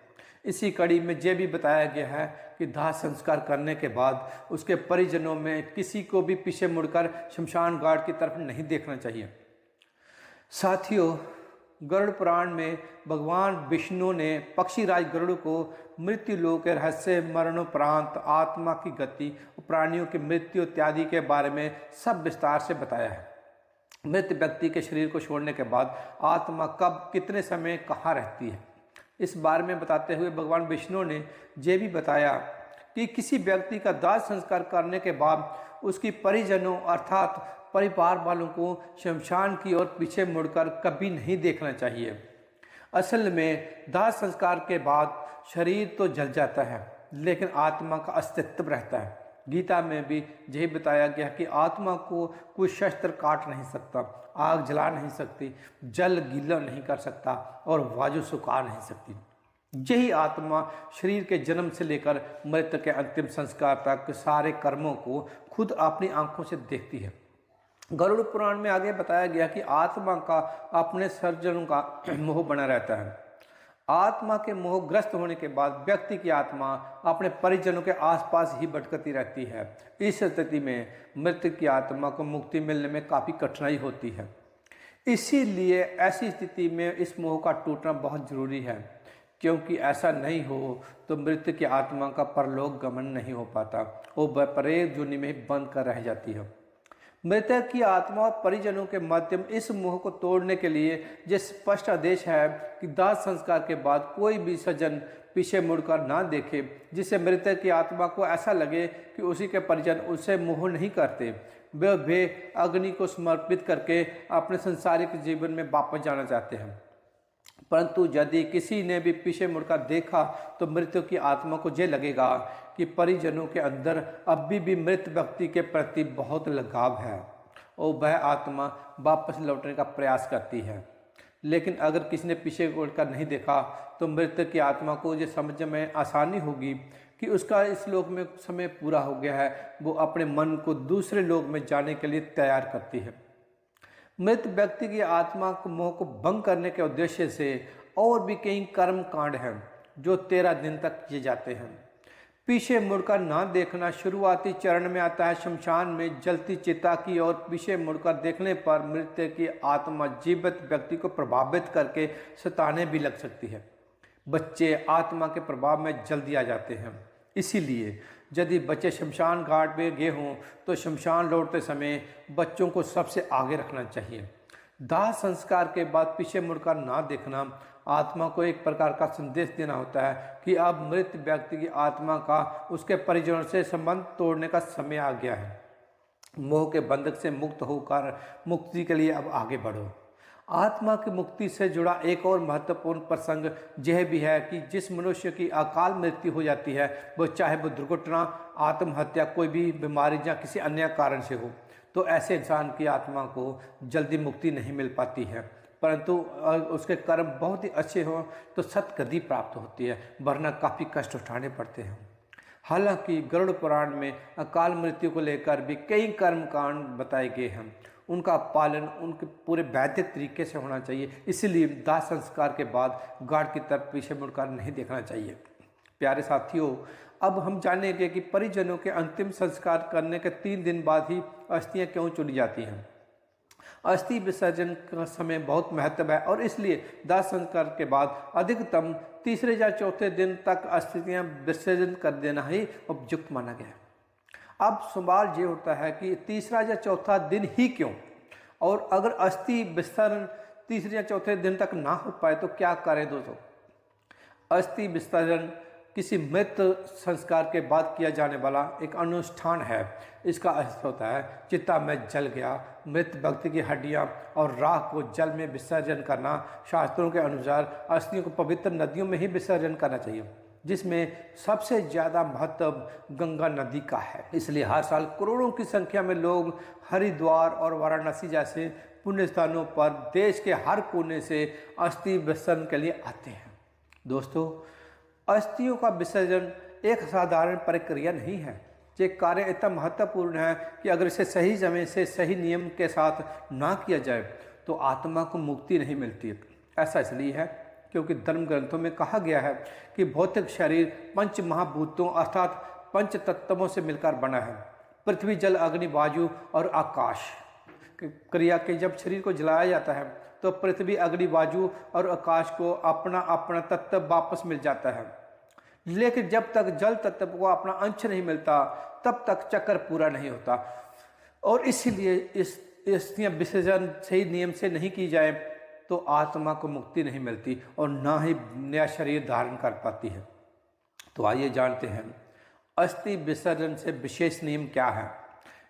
इसी कड़ी में यह भी बताया गया है कि दाह संस्कार करने के बाद उसके परिजनों में किसी को भी पीछे मुड़कर शमशान घाट की तरफ नहीं देखना चाहिए। साथियों, गरुड़ पुराण में भगवान विष्णु ने पक्षीराज गरुड़ को मृत्यु लोक के रहस्य, मरणोपरांत आत्मा की गति, प्राणियों की मृत्यु इत्यादि के बारे में सब विस्तार से बताया है। मृत व्यक्ति के शरीर को छोड़ने के बाद आत्मा कब कितने समय कहाँ रहती है, इस बारे में बताते हुए भगवान विष्णु ने यह भी बताया कि किसी व्यक्ति का दाह संस्कार करने के बाद उसकी परिजनों अर्थात परिवार वालों को शमशान की ओर पीछे मुड़कर कभी नहीं देखना चाहिए। असल में दाह संस्कार के बाद शरीर तो जल जाता है, लेकिन आत्मा का अस्तित्व रहता है। गीता में भी यही बताया गया कि आत्मा को कोई शस्त्र काट नहीं सकता, आग जला नहीं सकती, जल गीला नहीं कर सकता और वायु सुखा नहीं सकती। यही आत्मा शरीर के जन्म से लेकर मृत्यु के अंतिम संस्कार तक सारे कर्मों को खुद अपनी आंखों से देखती है। गरुड़ पुराण में आगे बताया गया कि आत्मा का अपने सर्जनों का मोह बना रहता है। आत्मा के मोहग्रस्त होने के बाद व्यक्ति की आत्मा अपने परिजनों के आसपास ही भटकती रहती है। इस स्थिति में मृत्यु की आत्मा को मुक्ति मिलने में काफ़ी कठिनाई होती है। इसीलिए ऐसी स्थिति में इस मोह का टूटना बहुत जरूरी है, क्योंकि ऐसा नहीं हो तो मृत्यु की आत्मा का परलोक गमन नहीं हो पाता, वो प्रेत योनि में बंद कर रह जाती है। मृतक की आत्मा और परिजनों के माध्यम इस मोह को तोड़ने के लिए यह स्पष्ट आदेश है कि दाह संस्कार के बाद कोई भी सज्जन पीछे मुड़कर ना देखे, जिससे मृतक की आत्मा को ऐसा लगे कि उसी के परिजन उसे मोह नहीं करते। वे अग्नि को समर्पित करके अपने संसारिक जीवन में वापस जाना चाहते हैं। परंतु यदि किसी ने भी पीछे मुड़कर देखा तो मृत्यु की आत्मा को यह लगेगा कि परिजनों के अंदर अभी भी मृत व्यक्ति के प्रति बहुत लगाव है और वह आत्मा वापस लौटने का प्रयास करती है। लेकिन अगर किसी ने पीछे मुड़कर नहीं देखा तो मृत्यु की आत्मा को ये समझ में आसानी होगी कि उसका इस लोक में समय पूरा हो गया है। वो अपने मन को दूसरे लोक में जाने के लिए तैयार करती है। मृत व्यक्ति की आत्मा को मोह को भंग करने के उद्देश्य से और भी कई कर्म कांड हैं जो 13 दिन तक किए जाते हैं। पीछे मुड़कर ना देखना शुरुआती चरण में आता है। शमशान में जलती चिता की ओर पीछे मुड़कर देखने पर मृत्यु की आत्मा जीवित व्यक्ति को प्रभावित करके सताने भी लग सकती है। बच्चे आत्मा के प्रभाव में जल्दी आ जाते हैं। इसीलिए यदि बच्चे शमशान घाट में गए हों तो शमशान लौटते समय बच्चों को सबसे आगे रखना चाहिए। दाह संस्कार के बाद पीछे मुड़कर ना देखना आत्मा को एक प्रकार का संदेश देना होता है कि अब मृत व्यक्ति की आत्मा का उसके परिजनों से संबंध तोड़ने का समय आ गया है। मोह के बंधक से मुक्त होकर मुक्ति के लिए अब आगे बढ़ो। आत्मा की मुक्ति से जुड़ा एक और महत्वपूर्ण प्रसंग यह भी है कि जिस मनुष्य की अकाल मृत्यु हो जाती है, वो चाहे वो दुर्घटना, आत्महत्या, कोई भी बीमारी या किसी अन्य कारण से हो, तो ऐसे इंसान की आत्मा को जल्दी मुक्ति नहीं मिल पाती है। परंतु उसके कर्म बहुत ही अच्छे हों तो सतगति प्राप्त होती है, वरना काफ़ी कष्ट उठाने पड़ते हैं। हालांकि गरुड़ पुराण में अकाल मृत्यु को लेकर भी कई कर्मकांड बताए गए हैं। उनका पालन उनके पूरे वैदिक तरीके से होना चाहिए। इसलिए दाह संस्कार के बाद घाट की तरफ पीछे मुड़कर नहीं देखना चाहिए। प्यारे साथियों, अब हम जानेंगे कि परिजनों के अंतिम संस्कार करने के 3 दिन बाद ही अस्थियां क्यों चुनी जाती हैं। अस्थि विसर्जन का समय बहुत महत्व है और इसलिए दाह संस्कार के बाद अधिकतम तीसरे या चौथे दिन तक अस्थियां विसर्जन कर देना ही उपयुक्त माना गया है। अब सवाल ये होता है कि तीसरा या चौथा दिन ही क्यों, और अगर अस्थि विसर्जन तीसरे या चौथे दिन तक ना हो पाए तो क्या करें दोस्तों। अस्थि विसर्जन किसी मृत संस्कार के बाद किया जाने वाला एक अनुष्ठान है। इसका अर्थ होता है चिता में जल गया मृत व्यक्ति की हड्डियां और राख को जल में विसर्जन करना। शास्त्रों के अनुसार अस्थियों को पवित्र नदियों में ही विसर्जन करना चाहिए, जिसमें सबसे ज़्यादा महत्व गंगा नदी का है। इसलिए हर साल करोड़ों की संख्या में लोग हरिद्वार और वाराणसी जैसे पुण्य स्थानों पर देश के हर कोने से अस्थि विसर्जन के लिए आते हैं। दोस्तों, अस्थियों का विसर्जन एक साधारण प्रक्रिया नहीं है। ये कार्य इतना महत्वपूर्ण है कि अगर इसे सही समय से सही नियम के साथ ना किया जाए तो आत्मा को मुक्ति नहीं मिलती। ऐसा इसलिए है क्योंकि धर्म ग्रंथों में कहा गया है कि भौतिक शरीर 5 महाभूतों अर्थात 5 तत्वों से मिलकर बना है। पृथ्वी, जल, अग्नि, वायु और आकाश क्रिया के जब शरीर को जलाया जाता है तो पृथ्वी, अग्नि, वायु और आकाश को अपना अपना तत्व वापस मिल जाता है। लेकिन जब तक जल तत्व को अपना अंश नहीं मिलता तब तक चक्र पूरा नहीं होता। और इसीलिए इस अस्थियां विसर्जन सही नियम से नहीं की जाए तो आत्मा को मुक्ति नहीं मिलती और ना ही नया शरीर धारण कर पाती है। तो आइए जानते हैं अस्थि विसर्जन से विशेष नियम क्या है।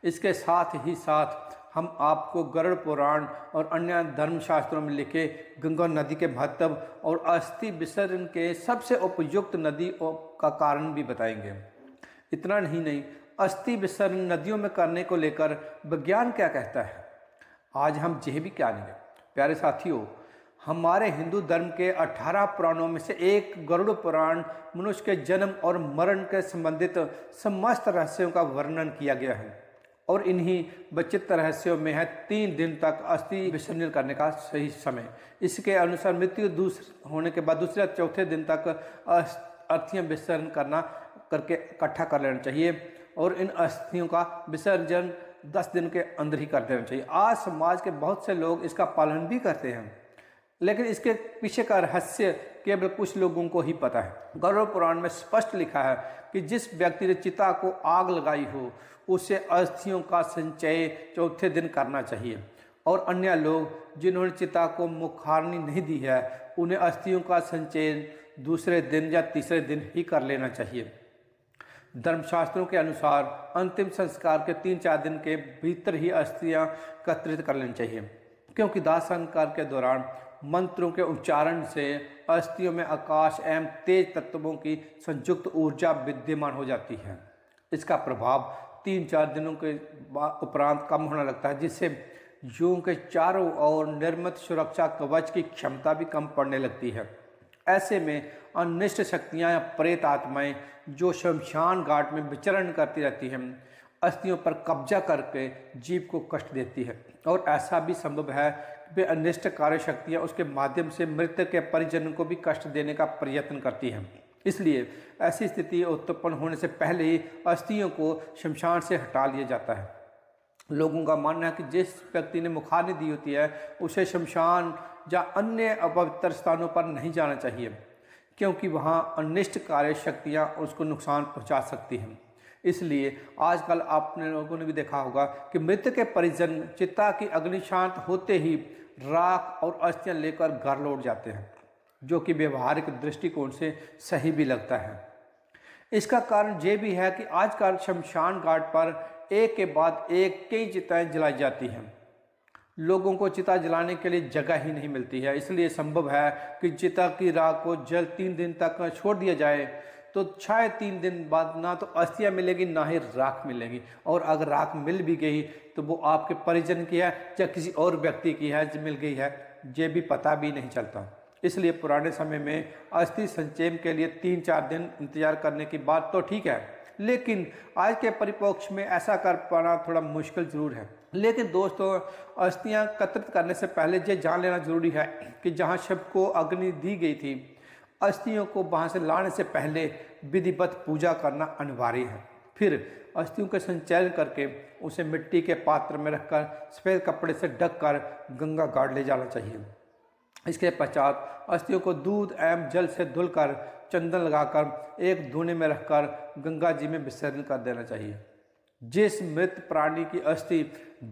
इसके साथ ही साथ हम आपको गरुड़ पुराण और अन्य धर्मशास्त्रों में लिखे गंगा नदी के महत्व और अस्थि विसर्जन के सबसे उपयुक्त नदी का कारण भी बताएंगे। इतना नहीं, अस्थि विसर्जन नदियों में करने को लेकर विज्ञान क्या कहता है, आज हम यह भी जानेंगे। प्यारे साथियों, हमारे हिंदू धर्म के 18 पुराणों में से एक गरुड़ पुराण मनुष्य के जन्म और मरण के संबंधित समस्त रहस्यों का वर्णन किया गया है और इन्हीं विचित्र रहस्यों में है 3 दिन तक अस्थि विसर्जन करने का सही समय। इसके अनुसार मृत्यु होने के बाद दूसरे या चौथे दिन तक अस्थियां विसर्जन करके इकट्ठा कर लेना चाहिए और इन अस्थियों का विसर्जन 10 दिन के अंदर ही कर देना चाहिए। आज समाज के बहुत से लोग इसका पालन भी करते हैं, लेकिन इसके पीछे का रहस्य केवल कुछ लोगों को ही पता है। गरुड़ पुराण में स्पष्ट लिखा है कि जिस व्यक्ति ने चिता को आग लगाई हो उसे अस्थियों का संचय चौथे दिन करना चाहिए और अन्य लोग जिन्होंने चिता को मुखाग्नि नहीं दी है उन्हें अस्थियों का संचय दूसरे दिन या तीसरे दिन ही कर लेना चाहिए। धर्मशास्त्रों के अनुसार अंतिम संस्कार के 3-4 दिन के भीतर ही अस्थियां एकत्रित कर लेनी चाहिए, क्योंकि दाह संस्कार के दौरान मंत्रों के उच्चारण से अस्थियों में आकाश एवं तेज तत्वों की संयुक्त ऊर्जा विद्यमान हो जाती है। इसका प्रभाव 3-4 दिनों के उपरांत कम होने लगता है, जिससे यूं के चारों ओर निर्मित सुरक्षा कवच की क्षमता भी कम पड़ने लगती है। ऐसे में अनिष्ट शक्तियां या प्रेत आत्माएं जो शमशान घाट में विचरण करती रहती हैं अस्थियों पर कब्जा करके जीव को कष्ट देती है और ऐसा भी संभव है कि वे अनिष्ट कार्य शक्तियाँ उसके माध्यम से मृतक के परिजनों को भी कष्ट देने का प्रयत्न करती हैं। इसलिए ऐसी स्थिति उत्पन्न होने से पहले ही अस्थियों को शमशान से हटा लिया जाता है। लोगों का मानना है कि जिस व्यक्ति ने मुखाग्नि दी होती है उसे शमशान या अन्य अपवित्र स्थानों पर नहीं जाना चाहिए, क्योंकि वहाँ अनिष्ट कार्य शक्तियाँ उसको नुकसान पहुँचा सकती हैं। इसलिए आजकल आपने लोगों ने भी देखा होगा कि मृत के परिजन चिता की अग्नि शांत होते ही राख और अस्थियां लेकर घर लौट जाते हैं, जो कि व्यवहारिक दृष्टिकोण से सही भी लगता है। इसका कारण ये भी है कि आजकल शमशान घाट पर एक के बाद एक कई चिताएं जलाई जाती हैं। लोगों को चिता जलाने के लिए जगह ही नहीं मिलती है, इसलिए संभव है कि चिता की राख को जल 3 दिन तक छोड़ दिया जाए, तो शायद 3 दिन बाद ना तो अस्थियां मिलेगी ना ही राख मिलेगी। और अगर राख मिल भी गई तो वो आपके परिजन की है या किसी और व्यक्ति की है जो मिल गई है, ये भी पता भी नहीं चलता। इसलिए पुराने समय में अस्थि संचय के लिए 3-4 दिन इंतजार करने की बात तो ठीक है, लेकिन आज के परिप्रेक्ष्य में ऐसा कर पाना थोड़ा मुश्किल जरूर है। लेकिन दोस्तों, अस्थियां एकत्रित करने से पहले ये जान लेना जरूरी है कि जहां शव को अग्नि दी गई थी, अस्थियों को वहां से लाने से पहले विधिवत पूजा करना अनिवार्य है। फिर अस्थियों का संचयन करके उसे मिट्टी के पात्र में रखकर सफ़ेद कपड़े से ढककर गंगा घाट ले जाना चाहिए। इसके पश्चात अस्थियों को दूध एवं जल से धुलकर चंदन लगाकर एक धूने में रखकर गंगा जी में विसर्जन कर देना चाहिए। जिस मृत प्राणी की अस्थि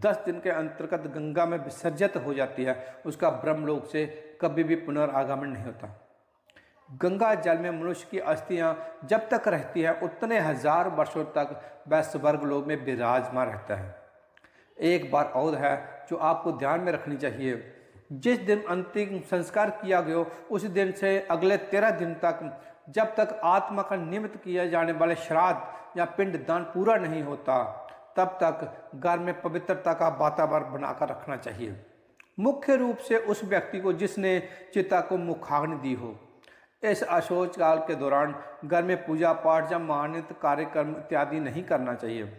10 दिन के अंतर्गत गंगा में विसर्जित हो जाती है, उसका ब्रह्मलोक से कभी भी पुनरागमन नहीं होता। गंगा जल में मनुष्य की अस्थियां जब तक रहती है उतने हजार वर्षों तक वह स्वर्ग लोक में विराजमान रहता है। एक बात और है जो आपको ध्यान में रखनी चाहिए, जिस दिन अंतिम संस्कार किया गया उस दिन से अगले 13 दिन तक जब तक आत्मा का निमित्त किए जाने वाले श्राद्ध या पिंडदान पूरा नहीं होता, तब तक घर में पवित्रता का वातावरण बनाकर रखना चाहिए। मुख्य रूप से उस व्यक्ति को जिसने चिता को मुखाग्नि दी हो। इस अशोच काल के दौरान घर में पूजा पाठ या मान्यत कार्यक्रम इत्यादि नहीं करना चाहिए।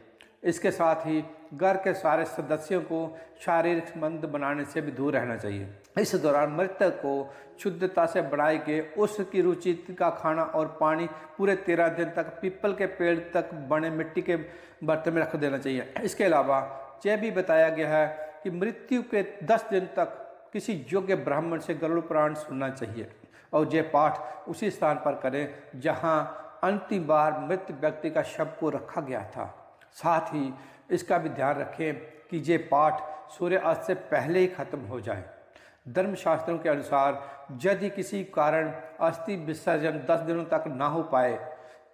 इसके साथ ही घर के सारे सदस्यों को शारीरिक संबंध बनाने से भी दूर रहना चाहिए। इस दौरान मृतक को शुद्धता से बनाए गए उसकी रुचि का खाना और पानी पूरे 13 दिन तक पीपल के पेड़ तक बने मिट्टी के बर्तन में रख देना चाहिए। इसके अलावा यह भी बताया गया है कि मृत्यु के 10 दिन तक किसी योग्य ब्राह्मण से गरुड़ पुराण सुनना चाहिए और यह पाठ उसी स्थान पर करें जहां अंतिम बार मृत व्यक्ति का शव को रखा गया था। साथ ही इसका भी ध्यान रखें कि ये पाठ सूर्यास्त से पहले ही खत्म हो जाए। धर्मशास्त्रों के अनुसार यदि किसी कारण अस्थि विसर्जन 10 दिनों तक ना हो पाए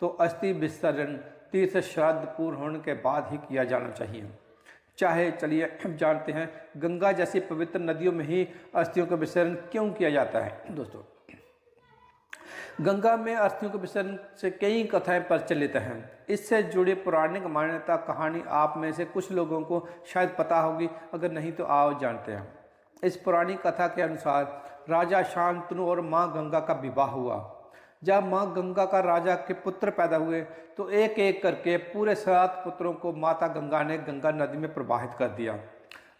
तो अस्थि विसर्जन तीर्थ श्राद्ध पूर्ण होने के बाद ही किया जाना चाहिए। चाहे चलिए जानते हैं गंगा जैसी पवित्र नदियों में ही अस्थियों का विसर्जन क्यों किया जाता है। दोस्तों, गंगा में अस्थियों के विसर्जन से कई कथाएं प्रचलित हैं। इससे जुड़े पौराणिक मान्यता कहानी आप में से कुछ लोगों को शायद पता होगी, अगर नहीं तो आओ जानते हैं। इस पौराणिक कथा के अनुसार राजा शांतनु और माँ गंगा का विवाह हुआ। जब माँ गंगा का राजा के पुत्र पैदा हुए तो एक एक करके पूरे 7 पुत्रों को माता गंगा ने गंगा नदी में प्रवाहित कर दिया।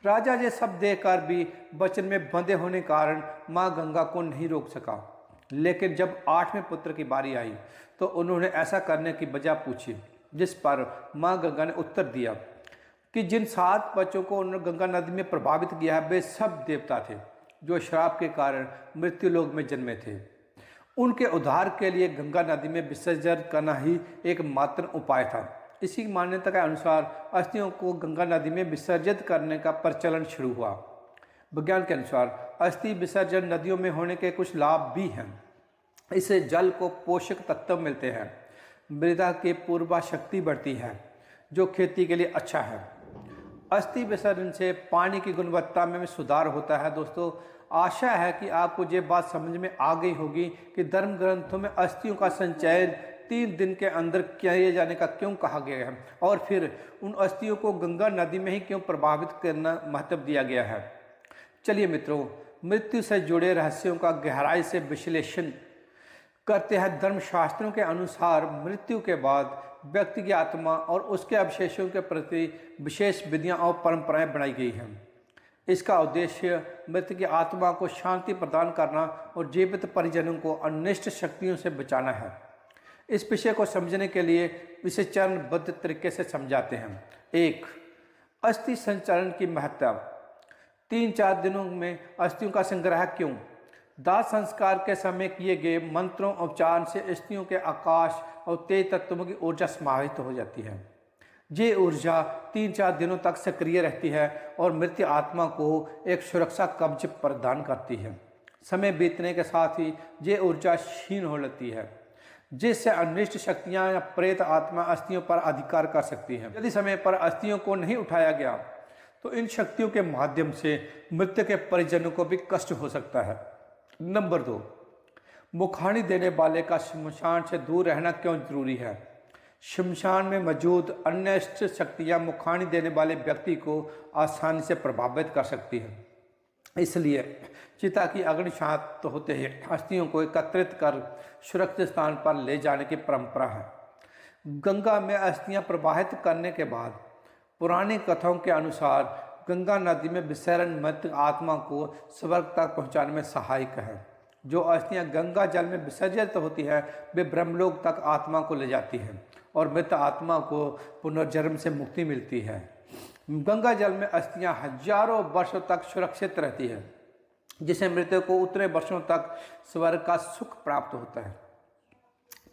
राजा ये सब देखकर भी वचन में बंधे होने कारण माँ गंगा को नहीं रोक सका। लेकिन जब 8वें पुत्र की बारी आई तो उन्होंने ऐसा करने की वजह पूछी, जिस पर माँ गंगा ने उत्तर दिया कि जिन 7 बच्चों को उन्होंने गंगा नदी में प्रभावित किया है वे सब देवता थे जो श्राप के कारण मृत्यु लोक में जन्मे थे। उनके उद्धार के लिए गंगा नदी में विसर्जन करना ही एकमात्र उपाय था। इसी मान्यता के अनुसार अस्थियों को गंगा नदी में विसर्जित करने का प्रचलन शुरू हुआ। विज्ञान के अनुसार अस्थि विसर्जन नदियों में होने के कुछ लाभ भी हैं। इससे जल को पोषक तत्व मिलते हैं, मृदा की पूर्वा शक्ति बढ़ती है जो खेती के लिए अच्छा है। अस्थि विसर्जन से पानी की गुणवत्ता में सुधार होता है। दोस्तों, आशा है कि आपको ये बात समझ में आ गई होगी कि धर्म ग्रंथों में अस्थियों का संचयन 3 दिन के अंदर किए जाने का क्यों कहा गया है और फिर उन अस्थियों को गंगा नदी में ही क्यों प्रभावित करना महत्व दिया गया है। चलिए मित्रों, मृत्यु से जुड़े रहस्यों का गहराई से विश्लेषण करते हैं। धर्मशास्त्रों के अनुसार मृत्यु के बाद व्यक्ति की आत्मा और उसके अवशेषों के प्रति विशेष विधियां और परंपराएं बनाई गई हैं। इसका उद्देश्य मृत की आत्मा को शांति प्रदान करना और जीवित परिजनों को अनिष्ट शक्तियों से बचाना है। इस विषय को समझने के लिए इसे चरणबद्ध तरीके से समझाते हैं। 1. अस्थि संचरण की महत्ता। 3-4 दिनों में अस्थियों का संग्रह क्यों? दाह संस्कार के समय किए गए मंत्रों उच्चारण से स्त्रियों के आकाश और तेज तत्वों की ऊर्जा समाहित हो जाती है। ये ऊर्जा 3-4 दिनों तक सक्रिय रहती है और मृत आत्मा को एक सुरक्षा कवच प्रदान करती है। समय बीतने के साथ ही ये ऊर्जा क्षीण हो लेती है, जिससे अनिष्ट शक्तियां या प्रेत आत्मा अस्थियों पर अधिकार कर सकती हैं। यदि समय पर अस्थियों को नहीं उठाया गया तो इन शक्तियों के माध्यम से मृत्यु के परिजनों को भी कष्ट हो सकता है। नंबर 2, मुखानी देने वाले का शमशान से दूर रहना क्यों जरूरी है? शमशान में मौजूद अन्य शक्तियां मुखानी देने वाले व्यक्ति को आसानी से प्रभावित कर सकती हैं। इसलिए चिता की अग्नि शांत होते ही अस्थियों को एकत्रित कर सुरक्षित स्थान पर ले जाने की परंपरा है। गंगा में अस्थियां प्रवाहित करने के बाद पुरानी कथाओं के अनुसार गंगा नदी में विसर्जन मृत आत्मा को स्वर्ग तक पहुंचाने में सहायक है। जो अस्थियां गंगा जल में विसर्जित होती है वे ब्रह्मलोक तक आत्मा को ले जाती हैं और मृत आत्मा को पुनर्जन्म से मुक्ति मिलती है। गंगा जल में अस्थियां हजारों वर्षों तक सुरक्षित रहती है, जिससे मृत्यु को उतने वर्षों तक स्वर्ग का सुख प्राप्त होता है।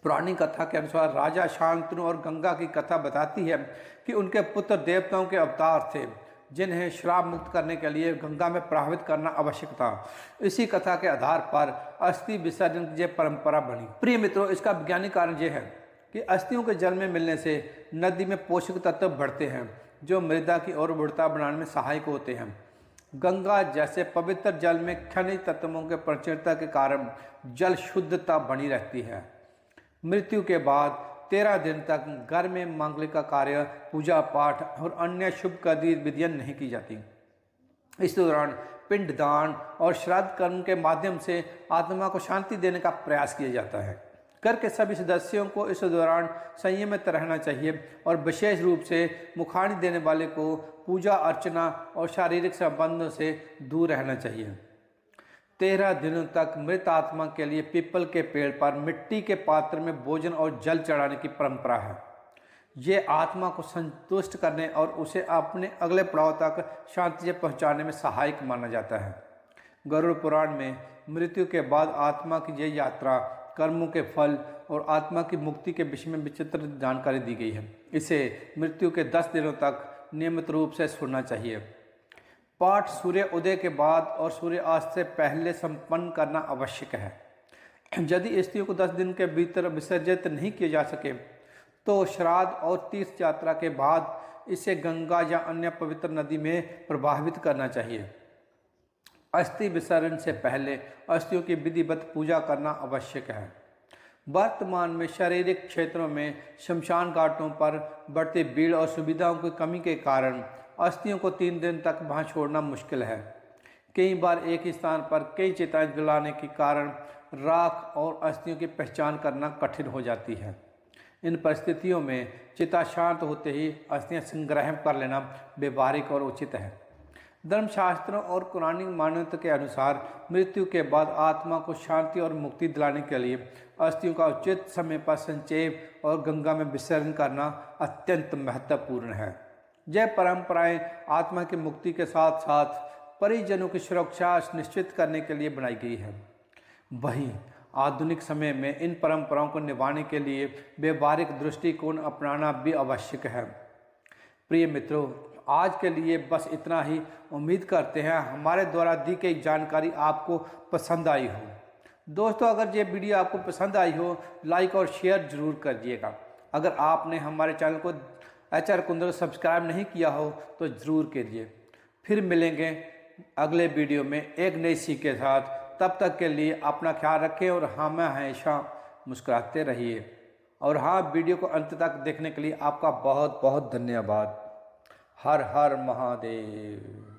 पुरानी कथा के अनुसार राजा शांतनु और गंगा की कथा बताती है कि उनके पुत्र देवताओं के अवतार थे, जिन्हें श्राप मुक्त करने के लिए गंगा में प्रवाहित करना आवश्यक था। इसी कथा के आधार पर अस्थि विसर्जन की परंपरा बनी। प्रिय मित्रों, इसका वैज्ञानिक कारण यह है कि अस्थियों के जल में मिलने से नदी में पोषक तत्व बढ़ते हैं, जो मृदा की और उर्वरता बनाने में सहायक होते हैं। गंगा जैसे पवित्र जल में खनिज तत्वों के प्रचुरता के कारण जल शुद्धता बनी रहती है। मृत्यु के बाद 13 दिन तक घर में मांगलिक का कार्य, पूजा पाठ और अन्य शुभ गतिविधियां नहीं की जाती। इस दौरान पिंडदान और श्राद्ध कर्म के माध्यम से आत्मा को शांति देने का प्रयास किया जाता है। घर के सभी सदस्यों को इस दौरान संयमित रहना चाहिए और विशेष रूप से मुखानी देने वाले को पूजा अर्चना और शारीरिक संबंधों से दूर रहना चाहिए। 13 दिनों तक मृत आत्मा के लिए पीपल के पेड़ पर मिट्टी के पात्र में भोजन और जल चढ़ाने की परंपरा है। ये आत्मा को संतुष्ट करने और उसे अपने अगले पड़ाव तक शांति से पहुंचाने में सहायक माना जाता है। गरुड़ पुराण में मृत्यु के बाद आत्मा की यह यात्रा, कर्मों के फल और आत्मा की मुक्ति के विषय में विचित्र जानकारी दी गई है। इसे मृत्यु के 10 दिनों तक नियमित रूप से सुनना चाहिए। पाठ सूर्य उदय के बाद और सूर्यास्त से पहले संपन्न करना आवश्यक है। यदि स्त्रियों को 10 दिन के भीतर विसर्जित नहीं किए जा सके तो श्राद्ध और तीर्थ यात्रा के बाद इसे गंगा या अन्य पवित्र नदी में प्रवाहित करना चाहिए। अस्थि विसर्जन से पहले अस्थियों की विधिवत पूजा करना आवश्यक है। वर्तमान में शारीरिक क्षेत्रों में शमशान घाटों पर बढ़ती भीड़ और सुविधाओं की कमी के कारण अस्थियों को 3 दिन तक वहां छोड़ना मुश्किल है। कई बार एक ही स्थान पर कई चिताएं जलाने के कारण राख और अस्थियों की पहचान करना कठिन हो जाती है। इन परिस्थितियों में चिता शांत होते ही अस्थियां संग्रह कर लेना व्यवहारिक और उचित है। धर्मशास्त्रों और पुरानी मान्यता के अनुसार मृत्यु के बाद आत्मा को शांति और मुक्ति दिलाने के लिए अस्थियों का उचित समय पर संचय और गंगा में विसर्जन करना अत्यंत महत्वपूर्ण है। यह परंपराएं आत्मा की मुक्ति के साथ साथ परिजनों की सुरक्षा निश्चित करने के लिए बनाई गई है। वहीं आधुनिक समय में इन परंपराओं को निभाने के लिए व्यवहारिक दृष्टिकोण अपनाना भी आवश्यक है। प्रिय मित्रों, आज के लिए बस इतना ही। उम्मीद करते हैं हमारे द्वारा दी गई जानकारी आपको पसंद आई हो। दोस्तों, अगर ये वीडियो आपको पसंद आई हो, लाइक और शेयर जरूर करिएगा। अगर आपने हमारे चैनल को HR कुंदल सब्सक्राइब नहीं किया हो तो ज़रूर कीजिए। फिर मिलेंगे अगले वीडियो में एक नई सीख के साथ। तब तक के लिए अपना ख्याल रखें और हमेशा मुस्कुराते रहिए। और हाँ, वीडियो को अंत तक देखने के लिए आपका बहुत बहुत धन्यवाद। हर हर महादेव।